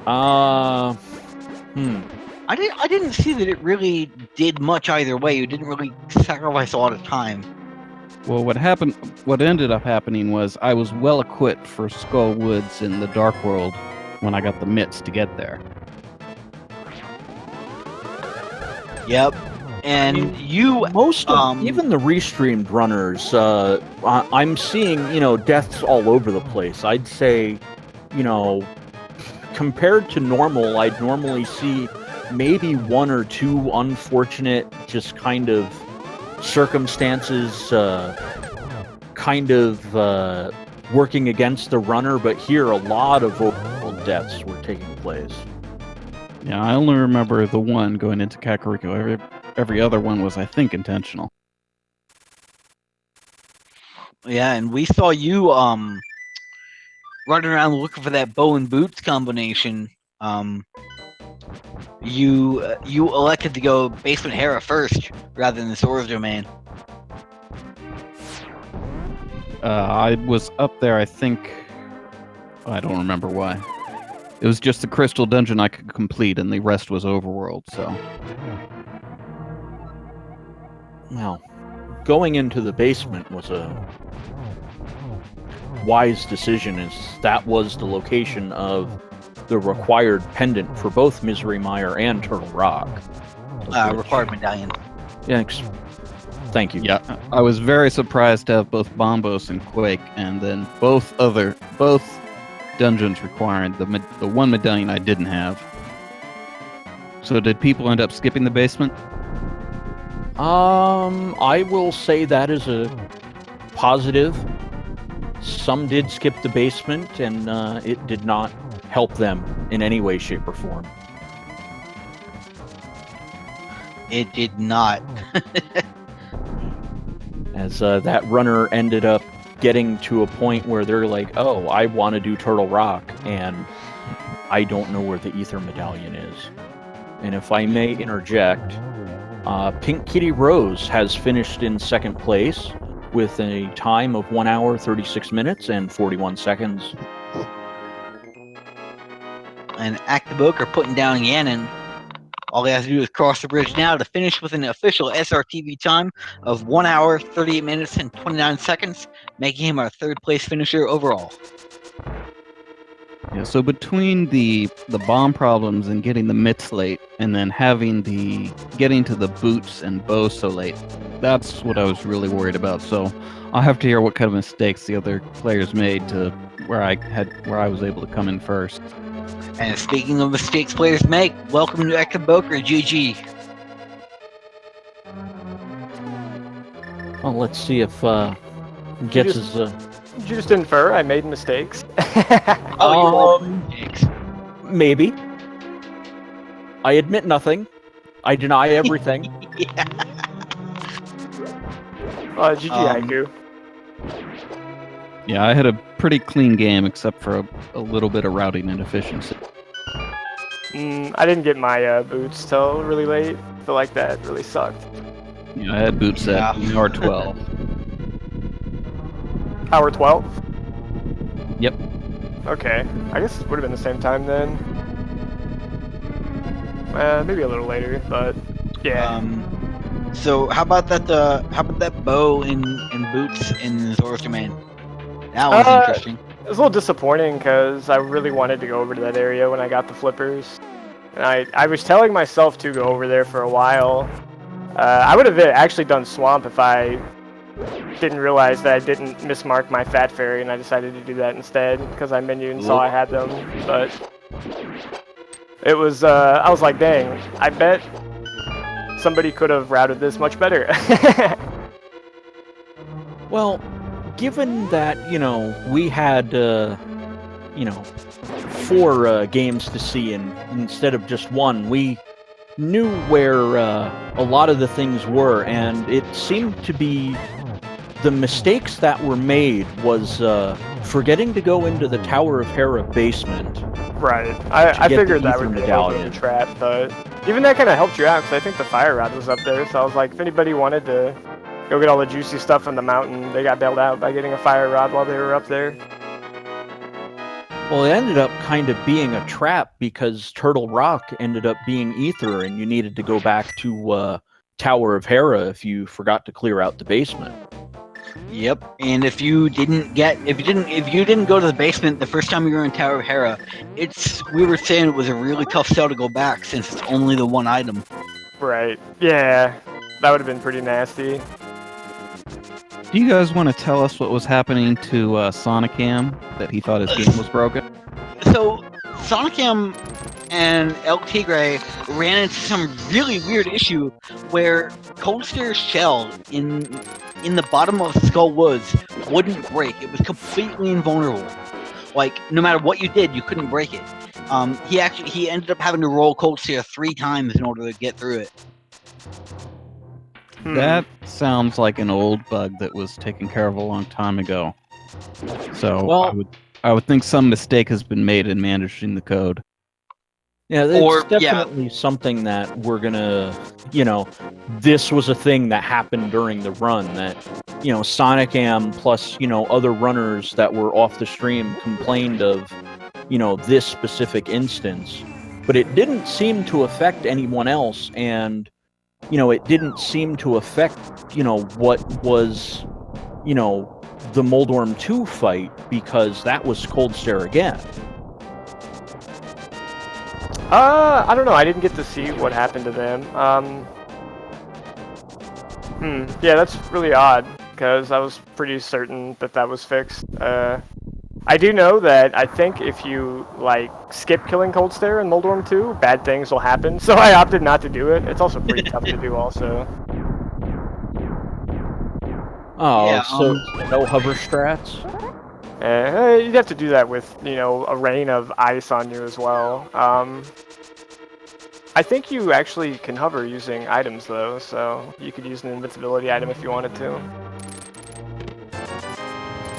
I didn't see that it really did much either way. You didn't really sacrifice a lot of time. Well, what ended up happening was I was well equipped for Skull Woods in the Dark World when I got the mitts to get there. Yep. And even the restreamed runners, I'm seeing, deaths all over the place. I'd say, compared to normal, I'd normally see maybe one or two unfortunate, just kind of circumstances, working against the runner, but here a lot of overall deaths were taking place. Yeah, I only remember the one going into Kakariko. Every other one was, I think, intentional. Yeah, and we saw you running around looking for that bow and boots combination. You elected to go Basement Hera first rather than the Sora's Domain. I was up there, I think. I don't remember why. It was just the crystal dungeon I could complete, and the rest was overworld, so. Well, going into the basement was a wise decision, as that was the location of the required pendant for both Misery Mire and Turtle Rock. Required medallion. Yeah, thank you. Yeah, I was very surprised to have both Bombos and Quake, and then both dungeons requiring the one medallion I didn't have. So did people end up skipping the basement? I will say that is a positive. Some did skip the basement, and it did not help them in any way, shape, or form. It did not. As that runner ended up getting to a point where they're like, oh, I want to do Turtle Rock, and I don't know where the Ether Medallion is. And if I may interject, Pink Kitty Rose has finished in second place with a time of 1 hour, 36 minutes, and 41 seconds. And Actabook are putting down Ganon. All he has to do is cross the bridge now to finish with an official SRTV time of 1 hour, 38 minutes, and 29 seconds, making him our third place finisher overall. Yeah, so between the bomb problems and getting the mitts late, and then getting to the boots and bow so late, that's what I was really worried about. So I'll have to hear what kind of mistakes the other players made to where I was able to come in first. And speaking of mistakes players make, welcome to Actaboker, GG. Well, let's see if gets his. Did you just infer I made mistakes? Maybe. I admit nothing. I deny everything. Yeah. GG Haiku. Yeah, I had a pretty clean game except for a little bit of routing inefficiency. I didn't get my boots till really late. I feel like that really sucked. Yeah, I had boots at hour 12. Hour 12? Yep. Okay. I guess it would have been the same time then. Maybe a little later, but yeah. So how about that? How about that bow in boots in Zora's Domain? That was interesting. It was a little disappointing because I really wanted to go over to that area when I got the flippers. And I was telling myself to go over there for a while. I would have actually done Swamp if I didn't realize that I didn't mismark my Fat Fairy, and I decided to do that instead because I menued and saw I had them. But it was, I was like, dang, I bet somebody could have routed this much better. Well, given that, we had, 4 games to see instead of just one, we knew where a lot of the things were, and it seemed to be the mistakes that were made was forgetting to go into the Tower of Hera basement. Right. I figured that would be a trap, but even that kind of helped you out because I think the fire rod was up there, so I was like, if anybody wanted to go get all the juicy stuff from the mountain, they got bailed out by getting a fire rod while they were up there. Well, it ended up kind of being a trap because Turtle Rock ended up being Ether, and you needed to go back to Tower of Hera if you forgot to clear out the basement. Yep, and if you didn't go to the basement the first time you were in Tower of Hera, we were saying it was a really tough sell to go back since it's only the one item. Right. Yeah, that would have been pretty nasty. Do you guys want to tell us what was happening to Sonicam, that he thought his game was broken? So, Sonicam and El Tigre ran into some really weird issue where Cold Stare's shell in the bottom of Skull Woods wouldn't break. It was completely invulnerable. Like, no matter what you did, you couldn't break it. He ended up having to roll Cold Stare 3 times in order to get through it. That sounds like an old bug that was taken care of a long time ago. So well, I would think some mistake has been made in managing the code. Yeah, it's definitely something that we're gonna, this was a thing that happened during the run that, Sonicam plus, other runners that were off the stream complained of, this specific instance. But it didn't seem to affect anyone else, and it didn't seem to affect, what was, the Moldorm 2 fight, because that was Cold Stare again. I don't know. I didn't get to see what happened to them. Yeah, that's really odd, because I was pretty certain that was fixed. I do know that I think if you, skip killing Cold Stare in Moldorm 2, bad things will happen, so I opted not to do it. It's also pretty tough to do, also. Oh, yeah, so no hover strats? You'd have to do that with, a rain of ice on you as well. I think you actually can hover using items, though, so you could use an invincibility item if you wanted to.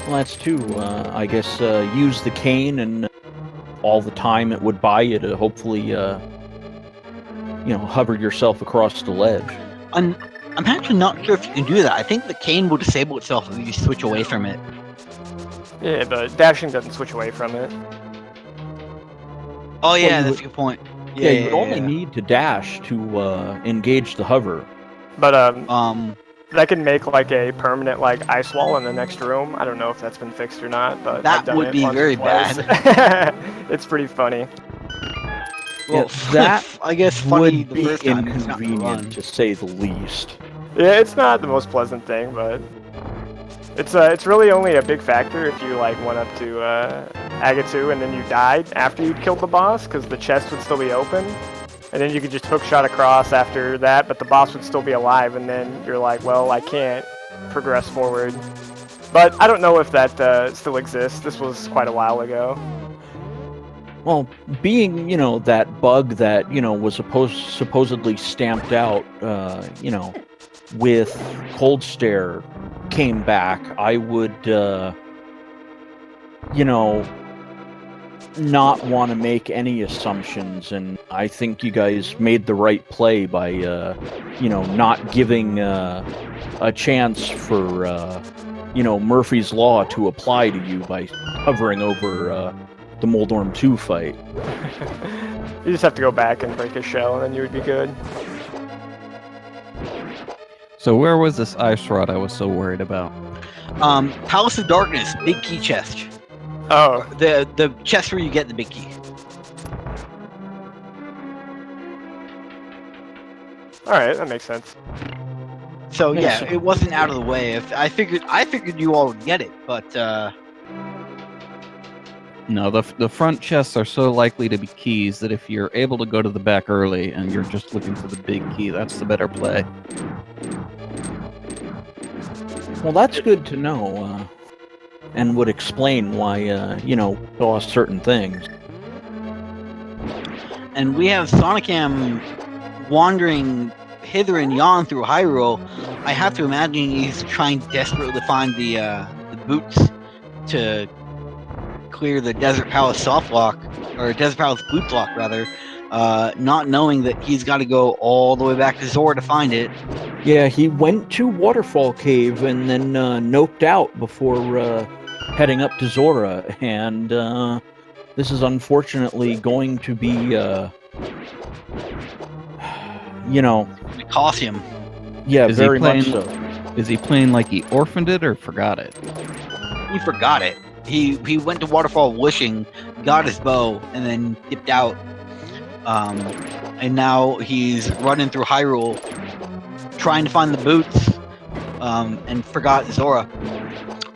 Well, that's too. I guess use the cane and all the time it would buy you to hopefully, hover yourself across the ledge. I'm actually not sure if you can do that. I think the cane will disable itself if you switch away from it. Yeah, but dashing doesn't switch away from it. Oh yeah, that's a good point. Yeah, you would only need to dash to engage the hover. But that can make a permanent ice wall in the next room. I don't know if that's been fixed or not, but that would be very bad. It's pretty funny. Well, that I guess funny would be inconvenient to say the least. Yeah, it's not the most pleasant thing, but it's really only a big factor if you went up to Agatu and then you died after you'd killed the boss, because the chest would still be open. And then you could just hookshot across after that, but the boss would still be alive, and then you're like, well, I can't progress forward. But I don't know if that still exists. This was quite a while ago. Well, being, that bug that, was supposedly stamped out, with Cold Stare came back, I would, not want to make any assumptions, and I think you guys made the right play by not giving a chance for Murphy's Law to apply to you by hovering over the Moldorm 2 fight. You just have to go back and break a shell, and then you would be good. So where was this ice rod I was so worried about? Palace of Darkness, big key chest. Oh, The chest where you get the big key. alright, that makes sense. So Yeah, yeah, so- it wasn't out of the way. If I figured you all would get it, but No, the front chests are so likely to be keys that if you're able to go to the back early and you're just looking for the big key, that's the better play. Well, that's good to know, and would explain why, saw certain things. and we have Sonicam wandering hither and yon through Hyrule. I have to imagine he's trying desperately to find the boots to clear the Desert Palace soft lock, or Desert Palace boots lock rather, not knowing that he's got to go all the way back to Zora to find it. Yeah, he went to Waterfall Cave and then noped out before heading up to Zora, and this is unfortunately going to be, It cost him. yeah, Is he very much playing- so. Is he playing like he orphaned it or forgot it? He forgot it. He went to Waterfall wishing, got his bow, and then dipped out. And now he's running through Hyrule, trying to find the boots, and forgot Zora.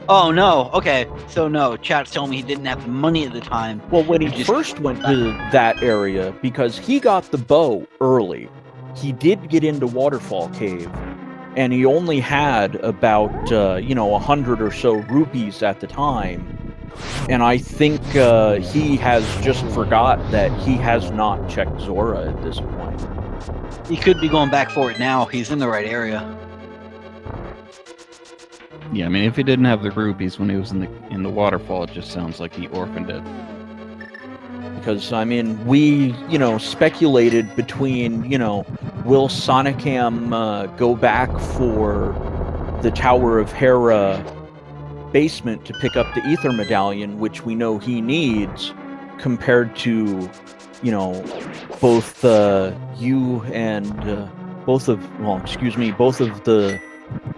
Oh no, okay, so no, chat's telling me he didn't have the money at the time. Well, when he Just- first went to that area, because he got the bow early, he did get into Waterfall Cave, and he only had about 100 or so rupees at the time. And I think he has just forgot that he has not checked Zora at this point. He could be going back for it now. He's in the right area. Yeah, I mean, if he didn't have the rupees when he was in the waterfall, it just sounds like he orphaned it. Because, I mean, we, speculated between, will Sonicam go back for the Tower of Hera basement to pick up the Ether Medallion, which we know he needs, compared to, both you and both of the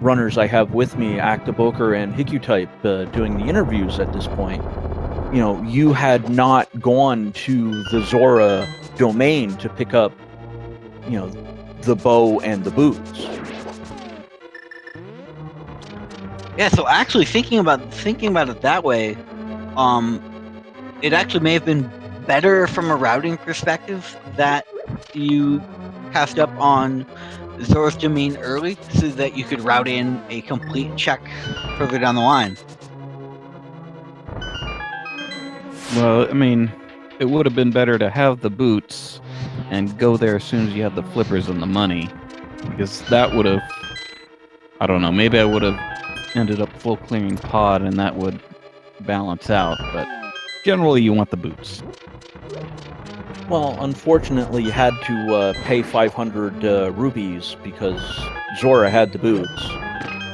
runners I have with me, Actaboker and Hikutype, doing the interviews at this point. You had not gone to the Zora domain to pick up, the bow and the boots. Yeah, so actually thinking about it that way, it actually may have been better from a routing perspective that you passed up on Zora's domain early, so that you could route in a complete check further down the line. Well, I mean, it would have been better to have the boots and go there as soon as you had the flippers and the money, because that would have, I don't know, maybe I would have ended up full clearing pod and that would balance out, but generally you want the boots. Well, unfortunately, you had to pay 500 rupees because Zora had the boots,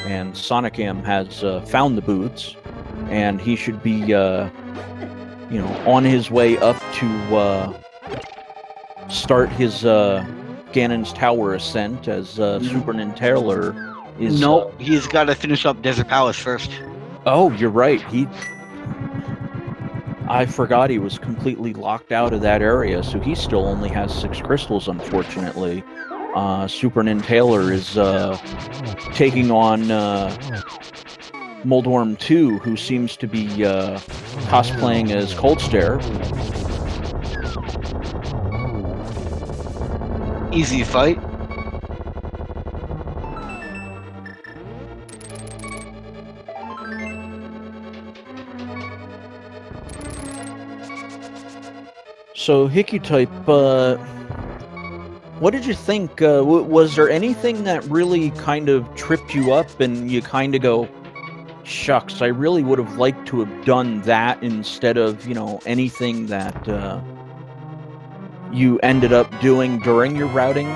and Sonicam has found the boots, and he should be, on his way up to start his Ganon's Tower ascent as Super Nintaler is. Nope, he's got to finish up Desert Palace first. Oh, you're right. I forgot he was completely locked out of that area, so he still only has 6 crystals, unfortunately. Super Nintaler is taking on Moldorm 2, who seems to be cosplaying as Cold Stare. Easy fight. So, Hikutype, what did you think? Was there anything that really kind of tripped you up and you kind of go, shucks, I really would have liked to have done that instead of, anything that you ended up doing during your routing?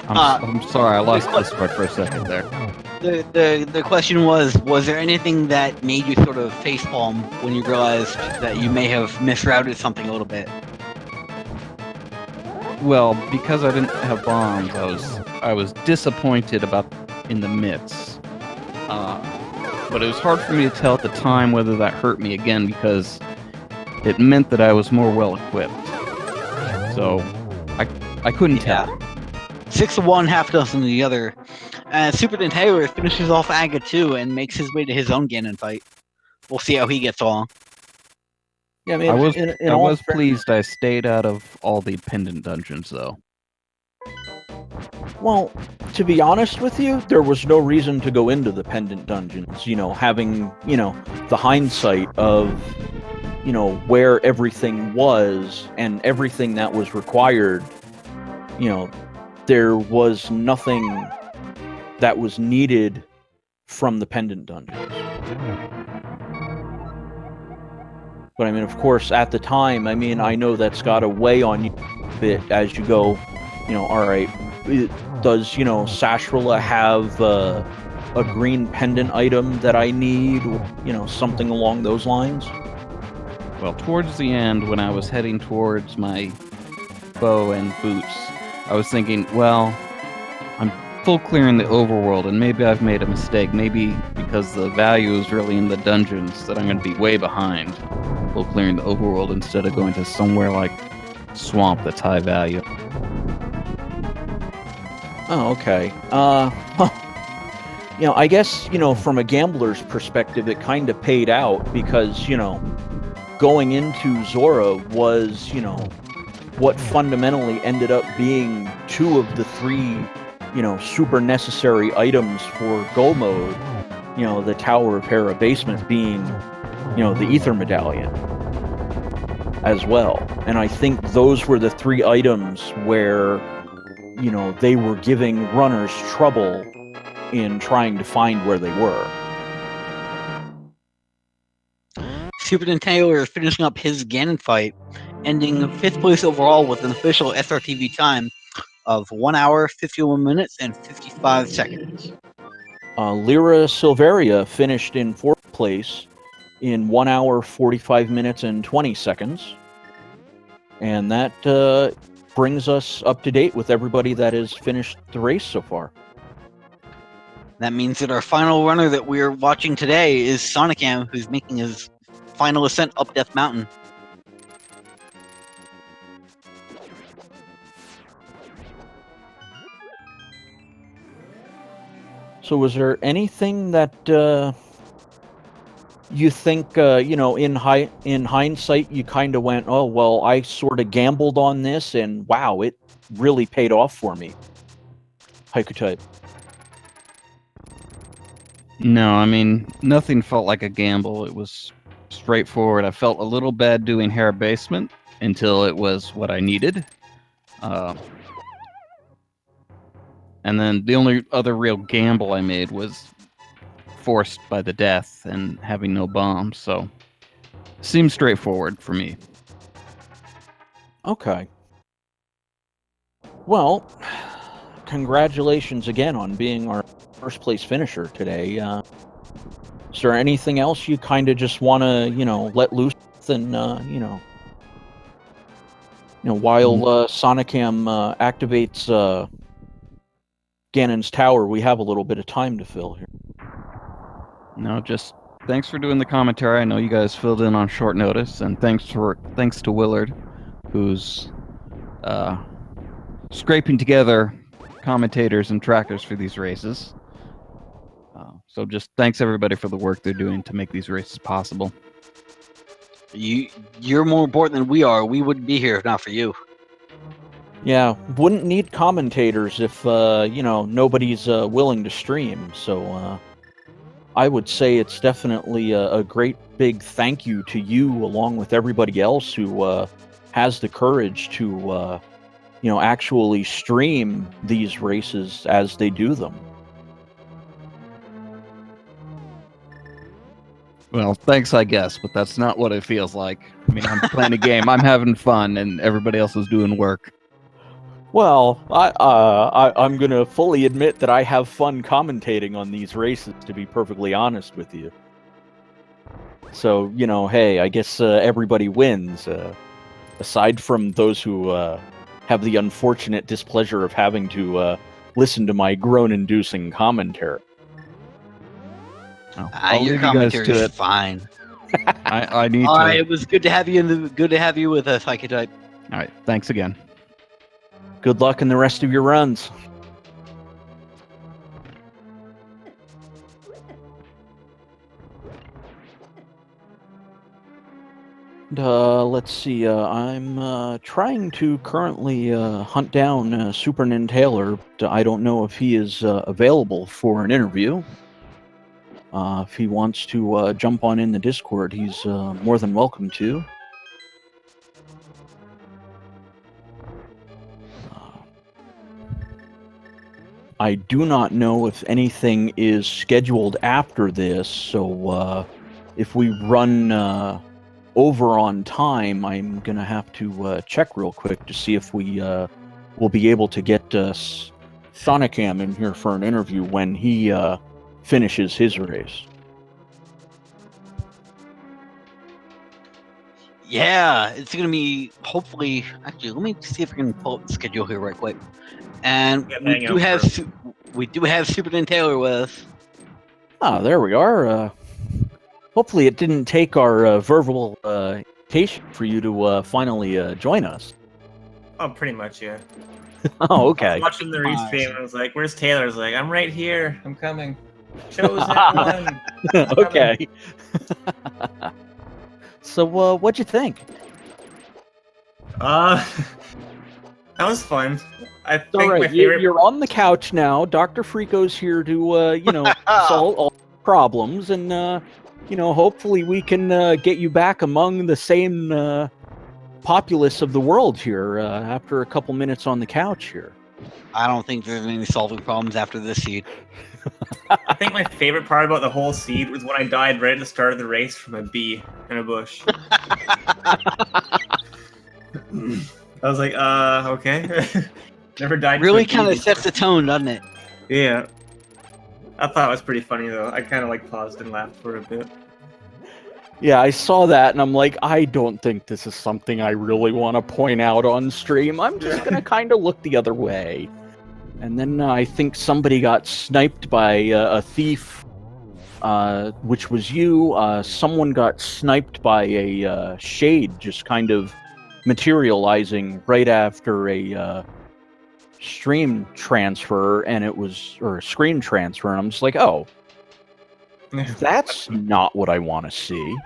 I'm sorry, I lost this part for a second there. The question was there anything that made you sort of facepalm when you realized that you may have misrouted something a little bit? Well, because I didn't have bombs, I was disappointed about in the midst. But it was hard for me to tell at the time whether that hurt me again because it meant that I was more well equipped. So I couldn't tell. 6 to 1, half dozen to the other. Super Nintendo finishes off Aga 2 and makes his way to his own Ganon fight. We'll see how he gets along. Yeah, I mean, I was pleased I stayed out of all the pendant dungeons, though. Well, to be honest with you, there was no reason to go into the pendant dungeons. You know, having, you know, the hindsight of, you know, where everything was and everything that was required, you know, there was nothing that was needed from the pendant dungeons. But I mean, of course, at the time, I mean, I know that's got to weigh on you a bit as you go, you know, all right, does, you know, Sashrala have a green pendant item that I need, or, you know, something along those lines? Well, towards the end, when I was heading towards my bow and boots, I was thinking, well, I'm full clearing the overworld, and maybe I've made a mistake. Maybe because the value is really in the dungeons that I'm going to be way behind full clearing the overworld instead of going to somewhere like Swamp that's high value. Oh, okay. You know, I guess, you know, from a gambler's perspective, it kind of paid out because, you know, going into Zora was, you know, what fundamentally ended up being 2 of the 3, you know, super necessary items for Go mode. You know, the Tower of Hera basement being, you know, the Ether Medallion as well. And I think those were the 3 items where, you know, they were giving runners trouble in trying to find where they were. Super Nintendo is finishing up his Ganon fight, ending 5th place overall with an official SRTV time of 1 hour, 51 minutes, and 55 seconds. Lyra Silveria finished in 4th place in 1 hour, 45 minutes, and 20 seconds. And that brings us up to date with everybody that has finished the race so far. That means that our final runner that we're watching today is Sonicam, who's making his final ascent up Death Mountain. So was there anything that you think, you know, in hindsight, you kind of went, oh, well, I sort of gambled on this, and wow, it really paid off for me? Haiku type. No, I mean, nothing felt like a gamble. It was straightforward. I felt a little bad doing Hera Basement until it was what I needed. And then the only other real gamble I made was forced by the death and having no bombs, so it seems straightforward for me. Okay. Well, congratulations again on being our first place finisher today. Is there anything else you kind of just want to, you know, let loose and, you know, while Sonicam activates Ganon's tower, we have a little bit of time to fill here. No, just thanks for doing the commentary. I know you guys filled in on short notice, and thanks to Willard, who's scraping together commentators and trackers for these races. So just thanks everybody for the work they're doing to make these races possible. You're more important than we are. We wouldn't be here if not for you. Yeah, wouldn't need commentators if, you know, nobody's willing to stream. So I would say it's definitely a great big thank you to you, along with everybody else who has the courage to, you know, actually stream these races as they do them. Well, thanks, I guess, but that's not what it feels like. I mean, I'm playing a game, I'm having fun, and everybody else is doing work. Well, I'm gonna fully admit that I have fun commentating on these races. To be perfectly honest with you. So hey, I guess everybody wins, aside from those who have the unfortunate displeasure of having to listen to my groan-inducing commentary. I'll Your leave you guys commentary to is it. fine. I need All right, to. it was good to have you. Good to have you with us, Archetype. All right. Thanks again. Good luck in the rest of your runs. Let's see. I'm trying to currently hunt down Super Nintailor. I don't know if he is available for an interview. If he wants to jump on in the Discord, he's more than welcome to. I do not know if anything is scheduled after this, so if we run over on time, I'm gonna have to check real quick to see if we will be able to get Sonicam in here for an interview when he finishes his race. Yeah, it's gonna be hopefully. Actually, let me see if I can pull up the schedule here right quick. And Yeah, we hang do out have for- we do have Super Nintailor with us. Ah, there we are. Hopefully it didn't take our verbal invitation for you to finally join us. Oh, pretty much, yeah. Oh, I okay. was watching the restream and I was like, where's Taylor? I was like, I'm right here. I'm coming. Chosen one. Okay. So, what'd you think? That was fun. I It's all think right. my favorite. You're on the couch now. Dr. Frico's here to, solve all problems, and hopefully we can get you back among the same populace of the world here after a couple minutes on the couch here. I don't think there's any solving problems after this seed. I think my favorite part about the whole seed was when I died right at the start of the race from a bee in a bush. I was like, okay. Never died. to Really a bee kind of before. sets the tone, doesn't it? Yeah. I thought it was pretty funny though. I kind of paused and laughed for a bit. Yeah, I saw that, and I'm like, I don't think this is something I really want to point out on stream. I'm just going to kind of look the other way. And then I think somebody got sniped by a thief, which was you. Someone got sniped by a shade just kind of materializing right after a stream transfer, and it was, or a screen transfer, and I'm just like, oh, that's not what I want to see.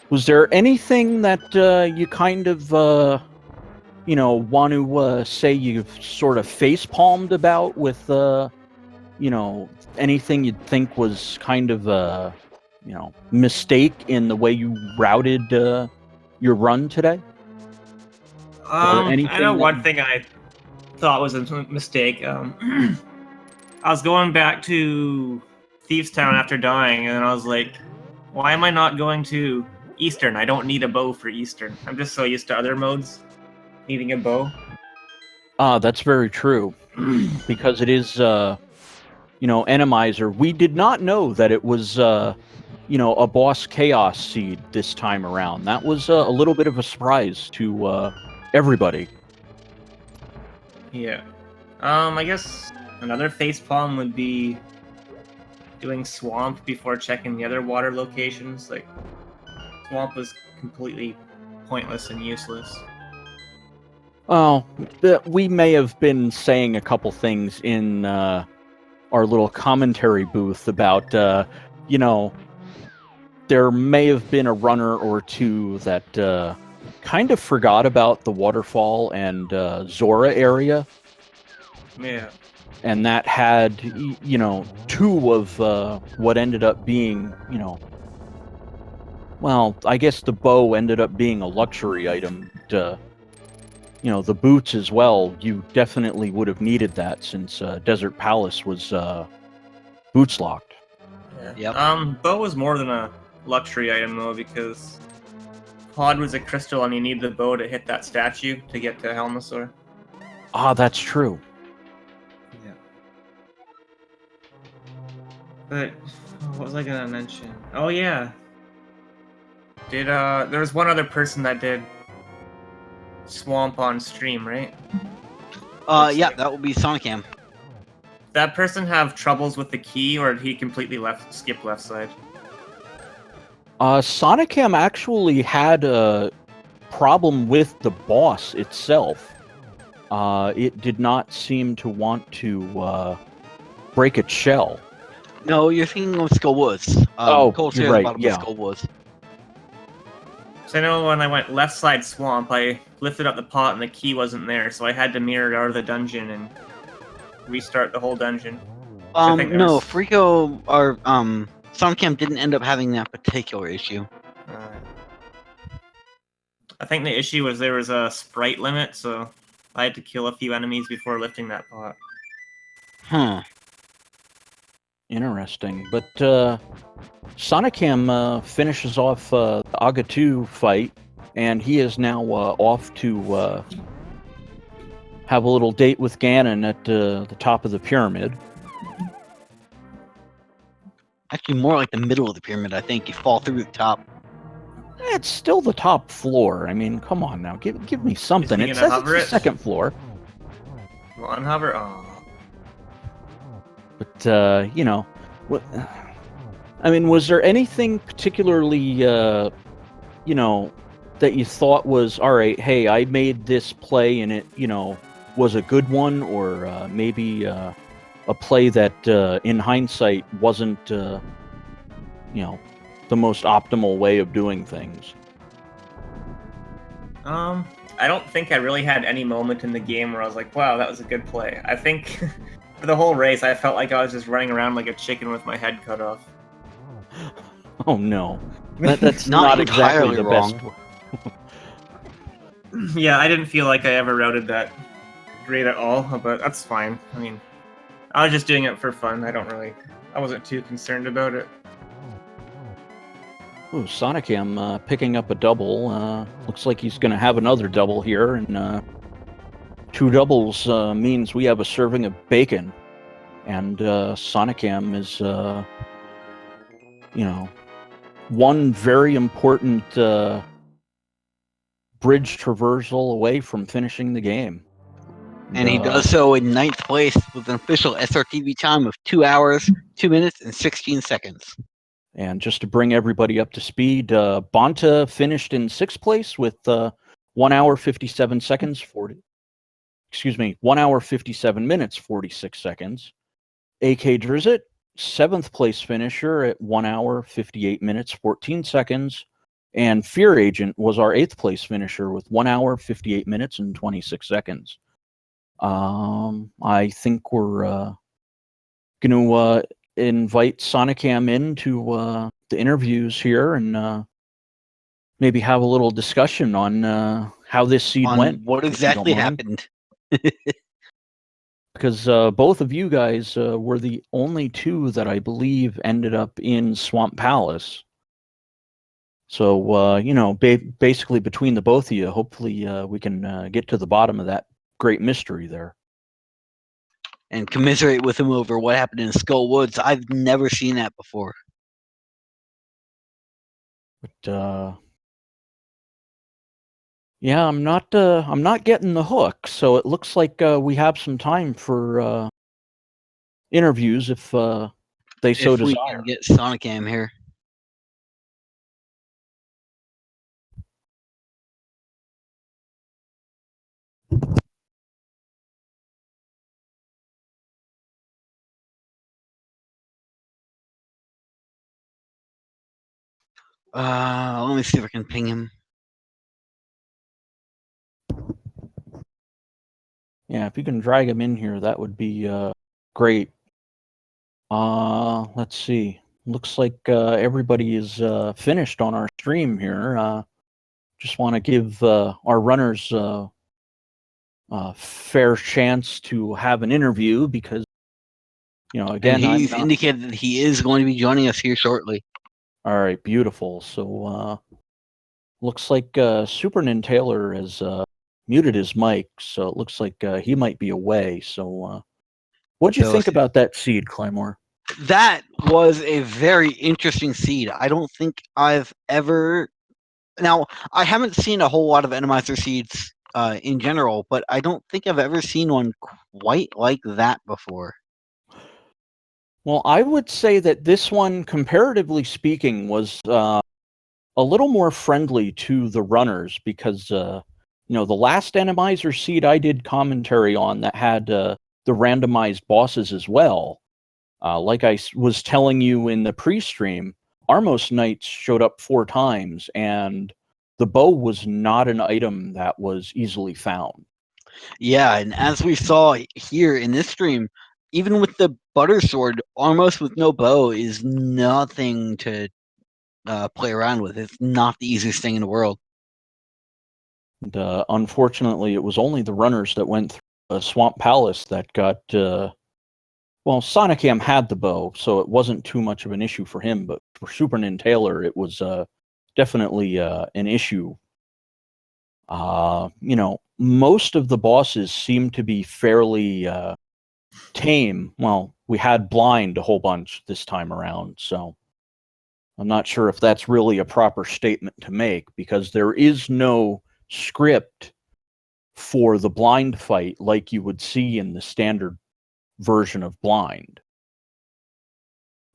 Was there anything that you kind of, want to say you've sort of face-palmed about with, anything you'd think was kind of a, mistake in the way you routed your run today? I know anything one thing I thought was a mistake. I was going back to Thieves Town after dying, and I was like, why am I not going to Eastern? I don't need a bow for Eastern. I'm just so used to other modes needing a bow. That's very true. Because it is, Enemizer. We did not know that it was, a boss chaos seed this time around. That was a little bit of a surprise to everybody. Yeah. I guess another facepalm would be doing Swamp before checking the other water locations. Like, Swamp was completely pointless and useless. Well, we may have been saying a couple things in our little commentary booth about, there may have been a runner or two that kind of forgot about the waterfall and Zora area. Yeah. And that had, two of what ended up being, well, I guess the bow ended up being a luxury item. The boots as well, you definitely would have needed that since Desert Palace was boots locked. Yeah. Yep. Bow was more than a luxury item though, because pod was a crystal and you need the bow to hit that statue to get to Helmasaur. Ah, that's true. Yeah. But what was I gonna mention? Oh yeah. There was one other person that did Swamp on stream, right? Yeah, that would be Sonicam. That person have troubles with the key, or did he completely skip left side? Sonicam actually had a problem with the boss itself. It did not seem to want to break its shell. No, you're thinking of Skull Woods. Oh, Cold you're Stairs right, bottom yeah. of Skull Woods. So I know when I went left side swamp, I lifted up the pot and the key wasn't there, so I had to mirror out of the dungeon and restart the whole dungeon. No, Frico or Sonicam didn't end up having that particular issue. I think the issue was there was a sprite limit, so I had to kill a few enemies before lifting that pot. Huh. Interesting. But Sonicam finishes off the Aga 2 fight, and he is now off to have a little date with Ganon at the top of the pyramid. Actually, more like the middle of the pyramid, I think. You fall through the top. It's still the top floor. I mean, come on now. Give me something. Is he It gonna says it's hover the it? second floor. Well, unhover? Oh. But, you know, I mean, was there anything particularly, you know, that you thought was, all right, hey, I made this play and it, you know, was a good one, or maybe a play that, in hindsight, wasn't, you know, the most optimal way of doing things? I don't think I really had any moment in the game where I was like, wow, that was a good play. I think for the whole race, I felt like I was just running around like a chicken with my head cut off. Oh, no. That's Not not exactly entirely the wrong. best. Yeah, I didn't feel like I ever routed that great at all, but that's fine. I mean, I was just doing it for fun. I wasn't too concerned about it. Ooh, Sonicam picking up a double. Looks like he's going to have another double here, and 2 doubles means we have a serving of bacon. And Sonicam is, you know, one very important bridge traversal away from finishing the game. And he does so in 9th place with an official SRTV time of 2 hours, 2 minutes, and 16 seconds. And just to bring everybody up to speed, Bonta finished in 6th place with 1 hour 57 seconds 1 hour 57 minutes 46 seconds. AK Drizzt, 7th place finisher at 1 hour 58 minutes 14 seconds. And Fear Agent was our 8th place finisher with 1 hour 58 minutes and 26 seconds. I think we're going to invite Sonicam into the interviews here and maybe have a little discussion on how this seed went. What exactly happened? Because both of you guys were the only 2 that I believe ended up in Swamp Palace. So, you know, basically between the both of you, hopefully we can get to the bottom of that great mystery there. And commiserate with him over what happened in Skull Woods. I've never seen that before. But yeah, I'm not getting the hook. So it looks like we have some time for interviews if they so If we desire. can get Sonicam here. Let me see if I can ping him. Yeah, if you can drag him in here, that would be great. Let's see. Looks like everybody is finished on our stream here. Just want to give our runners a fair chance to have an interview because, you know, again, and he's indicated that he is going to be joining us here shortly. All right, beautiful. So Looks like Super Nintaler has muted his mic, so it looks like he might be away. So, what'd you think about that seed, Clymore? That was a very interesting seed. I don't think I've ever. Now, I haven't seen a whole lot of Enemizer seeds in general, but I don't think I've ever seen one quite like that before. Well, I would say that this one, comparatively speaking, was a little more friendly to the runners because, the last Enemizer seed I did commentary on that had the randomized bosses as well. Like I was telling you in the pre-stream, Armos Knights showed up 4 times, and the bow was not an item that was easily found. Yeah, and as we saw here in this stream, even with the butter sword, almost with no bow, is nothing to play around with. It's not the easiest thing in the world. And, unfortunately, it was only the runners that went through Swamp Palace that got. Well, Sonicam had the bow, so it wasn't too much of an issue for him. But for Super Nintaler, it was definitely an issue. Most of the bosses seem to be fairly tame. Well, we had blind a whole bunch this time around, so I'm not sure if that's really a proper statement to make, because there is no script for the blind fight like you would see in the standard version of blind.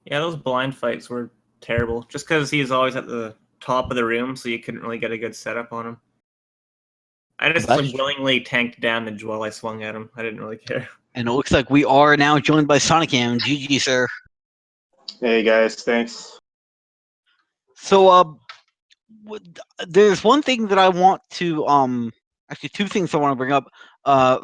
Yeah, those blind fights were terrible. Just because he was always at the top of the room, so you couldn't really get a good setup on him. I just willingly tanked damage while I swung at him. I didn't really care. And it looks like we are now joined by Sonicam. GG, sir. Hey guys, thanks. So, there's one thing that I want to actually 2 things I want to bring up.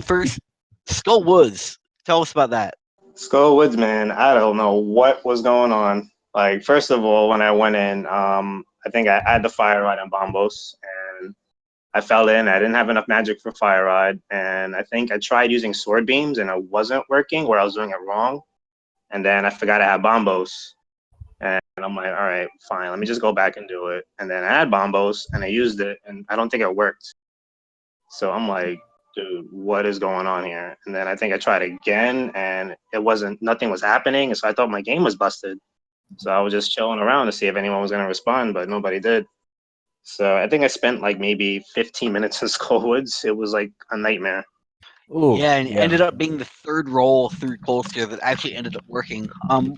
First, Skull Woods. Tell us about that. Skull Woods, man, I don't know what was going on. Like, first of all, when I went in, I think I had the Fire Rod and Bombos, and I fell in. I didn't have enough magic for Fire Rod, and I think I tried using Sword Beams, and it wasn't working, or I was doing it wrong. And then I forgot I had Bombos, and I'm like, all right, fine, let me just go back and do it. And then I had Bombos, and I used it, and I don't think it worked. So I'm like, dude, what is going on here? And then I think I tried again, and nothing was happening. So I thought my game was busted. So I was just chilling around to see if anyone was going to respond, but nobody did. So I think I spent like maybe 15 minutes in Skullwoods. It was like a nightmare. Ooh, yeah, and it ended up being the 3rd roll through Colster that actually ended up working.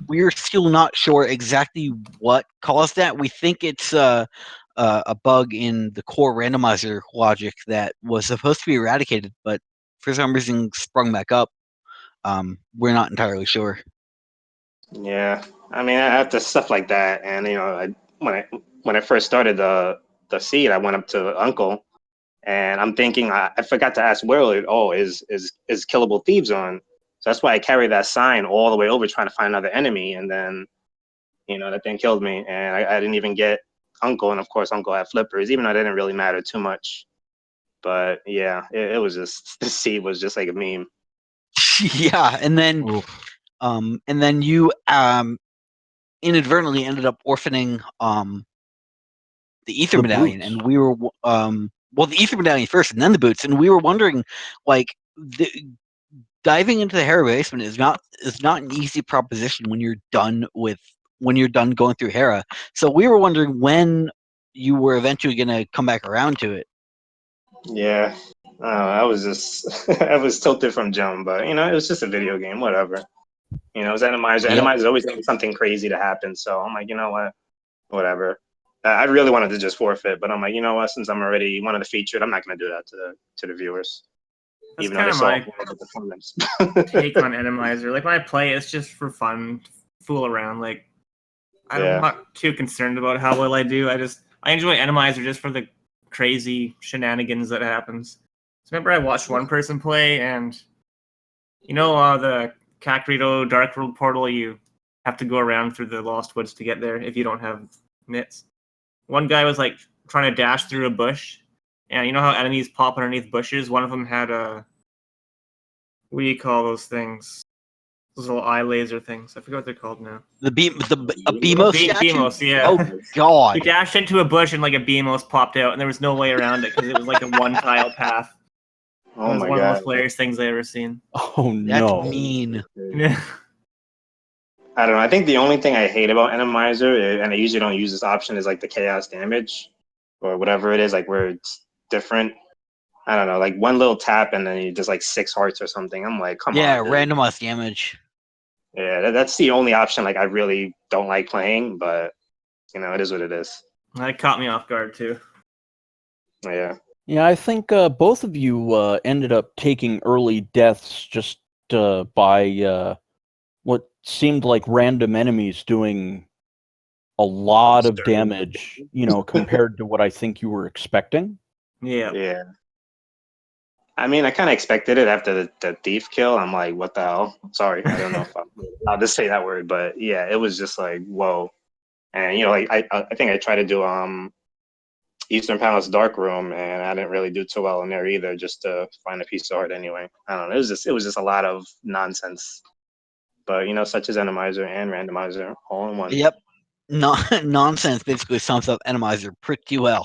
We're still not sure exactly what caused that. We think it's a bug in the core randomizer logic that was supposed to be eradicated, but for some reason sprung back up. We're not entirely sure. Yeah, I mean, after stuff like that, and when I first started the seed, I went up to Uncle, and I'm thinking I forgot to ask Willard, is Killable Thieves on? So that's why I carried that sign all the way over trying to find another enemy, and then that thing killed me, and I didn't even get Uncle, and of course Uncle had flippers, even though it didn't really matter too much. But yeah, it was just, the seed was just like a meme. Yeah, and then you inadvertently ended up orphaning the Ether Medallion, and we were the Ether Medallion first, and then the boots, and we were wondering, like, diving into the Hera basement is not an easy proposition when you're done going through Hera. So we were wondering when you were eventually going to come back around to it. Yeah, I was just I was tilted from jump, but it was just a video game, whatever. It was Enemizer. Yep. Enemizer always needs something crazy to happen, so I'm like, you know what, whatever. I really wanted to just forfeit, but I'm like, you know what, since I'm already one of the featured, I'm not going to do that to the viewers. That's even though they saw the performance. Take on Enemizer. Like, when I play, it's just for fun, to fool around. Like, I'm not too concerned about how well I do. I enjoy Enemizer just for the crazy shenanigans that happens. So remember, I watched one person play, and the Kakarito Dark World portal, you have to go around through the Lost Woods to get there if you don't have mitts. One guy was like trying to dash through a bush, and you know how enemies pop underneath bushes? One of them had a, what do you call those things? Those little eye laser things. I forget what they're called now. A BMO statue? Beamos, yeah. Oh, God. We dashed into a bush and like a Beamos popped out, and there was no way around it because it was like a one tile path. It Oh was my one of the god. most hilarious things I ever seen. Oh That's no. mean. Yeah. I don't know. I think the only thing I hate about Enemizer, and I usually don't use this option, is like the chaos damage or whatever it is, like where it's different. I don't know, like one little tap and then you just like 6 hearts or something. I'm like, come Yeah, on. Dude. randomized damage. Yeah, that's the only option like I really don't like playing, but you know, it is what it is. That caught me off guard too. Yeah. Yeah, I think both of you ended up taking early deaths just by what seemed like random enemies doing a lot of damage, you know, compared to what I think you were expecting. Yeah. Yeah. I mean, I kind of expected it after the thief kill. I'm like, what the hell? Sorry, I don't know if I'm allowed to say that word, but yeah, it was just like, whoa. And you know, like I think I tried to do Eastern Palace Dark Room, and I didn't really do too well in there either, just to find a piece of art anyway. I don't know. It was just a lot of nonsense. But you know, such as Enemizer and Randomizer all in one. Yep. Nonsense basically sums up Enemizer pretty well.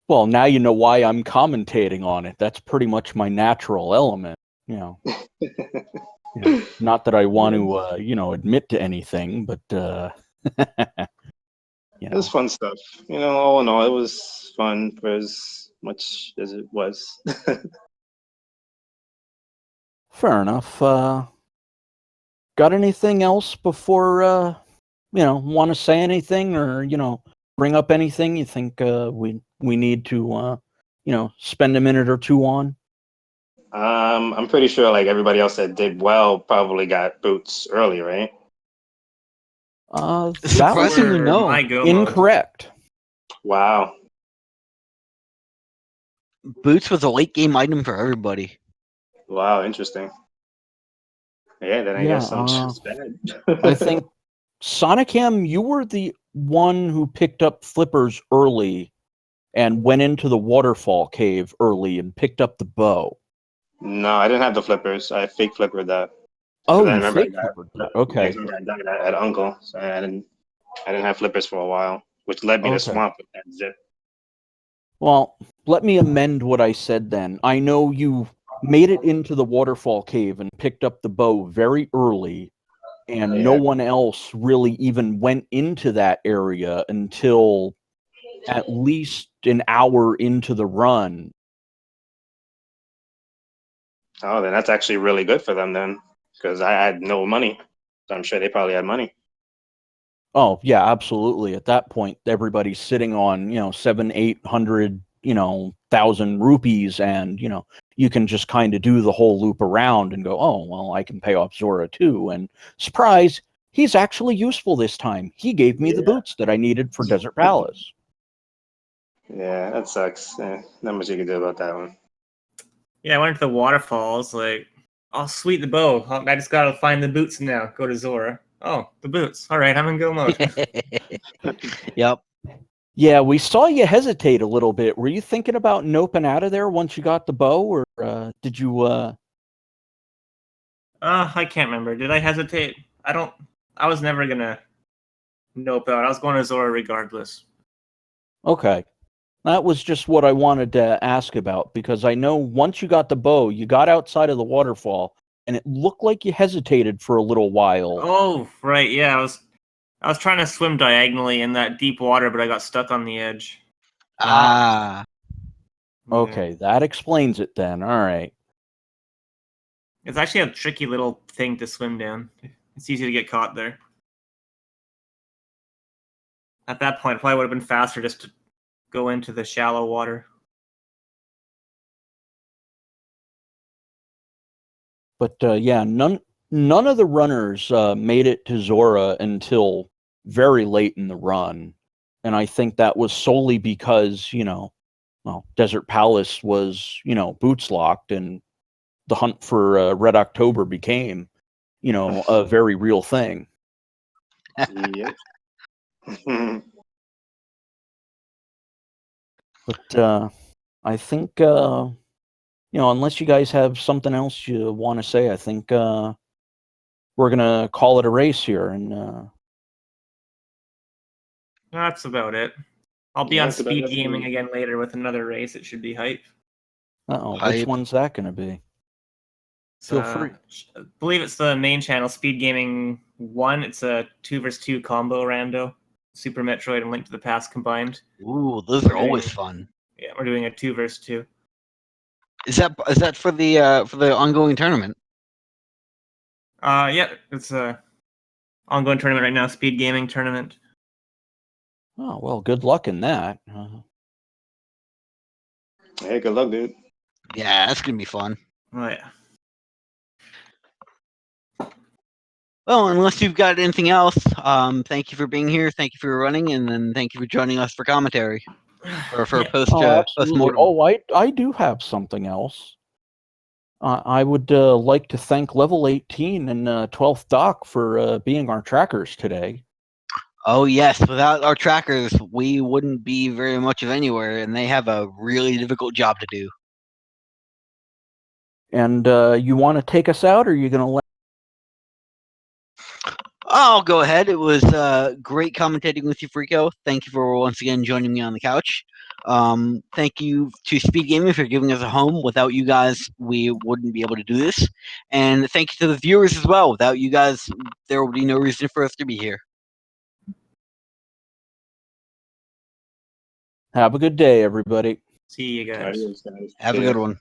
Well, now you know why I'm commentating on it. That's pretty much my natural element, you know. Not that I want to, you know, admit to anything, but you It know. was fun stuff. You know, all in all, it was fun for as much as it was. Fair enough. Got anything else before, you know, want to say anything or, you know, bring up anything you think we need to, you know, spend a minute or two on? I'm pretty sure like everybody else that did well probably got boots early, right? That was Surprisingly, Or no. my go mode. incorrect. Wow. Boots was a late game item for everybody. Wow, interesting. Yeah, then I guess I'm just bad. I think Sonicam, you were the one who picked up flippers early and went into the waterfall cave early and picked up the bow. No, I didn't have the flippers. I fake flippered that. Oh, I you remember I fake got flippered that. Okay. I died at Uncle, so I didn't have flippers for a while, which led me to Okay. Swamp with that zip. Well, let me amend what I said then. I know you made it into the waterfall cave and picked up the bow very early, and no Yeah. one else really even went into that area until at least an hour into the run. Oh, then that's actually really good for them then, because I had no money. So I'm sure they probably had money. Oh, yeah, absolutely. At that point, everybody's sitting on, you know, 700-800, you know, 1,000 rupees, and, you know, you can just kind of do the whole loop around and go, oh, well, I can pay off Zora too. And surprise, he's actually useful this time. He gave me the boots that I needed for Desert Palace. Yeah, that sucks. Not much you can do about that one. Yeah, I went to the waterfalls. Like, oh, sweet, the bow. I just gotta find the boots now. Go to Zora. Oh, the boots. All right, I'm in go mode. Yep. Yeah, we saw you hesitate a little bit. Were you thinking about noping out of there once you got the bow, or did you? I can't remember. Did I hesitate? I was never gonna nope out. I was going to Zora regardless. Okay. That was just what I wanted to ask about, because I know once you got the bow, you got outside of the waterfall, and it looked like you hesitated for a little while. Oh, right. Yeah, I was trying to swim diagonally in that deep water, but I got stuck on the edge. Ah. Okay, that explains it then. All right. It's actually a tricky little thing to swim down. It's easy to get caught there. At that point, it probably would have been faster just to go into the shallow water. But yeah, none of the runners made it to Zora until very late in the run. And I think that was solely because, you know, well, Desert Palace was, you know, boots locked, and the hunt for Red October became, you know, a very real thing. Yep. But I think, you unless you guys have something else you want to say, I think we're gonna call it a race here. And That's about it. I'll be Yeah, on that's about speed it. gaming again later with another race. It should be hype. which Hype. one's that gonna be? Feel free. I believe it's the main channel, Speed Gaming 1. It's a 2 vs 2 combo rando. Super Metroid and Link to the Past combined. Ooh, those We're are always doing- fun. Yeah, we're doing a 2 vs 2. Is that for the ongoing tournament? Yeah, it's a ongoing tournament right now, Speed Gaming tournament. Oh well, good luck in that. Hey, good luck, dude. Yeah, that's gonna be fun. Oh yeah. Well, unless you've got anything else, thank you for being here. Thank you for running, and then thank you for joining us for commentary or for Yeah. post Absolutely. postmortem. Oh, I do have something else. I would like to thank Level 18 and 12th Doc for being our trackers today. Oh yes, without our trackers, we wouldn't be very much of anywhere, and they have a really difficult job to do. And you want to take us out, or are you going to let? I'll go ahead. It was great commentating with you, Frico. Thank you for once again joining me on the couch. Thank you to Speed Gaming for giving us a home. Without you guys, we wouldn't be able to do this. And thank you to the viewers as well. Without you guys, there would be no reason for us to be here. Have a good day, everybody. See you guys. Adios, guys. Have See a ya. good one.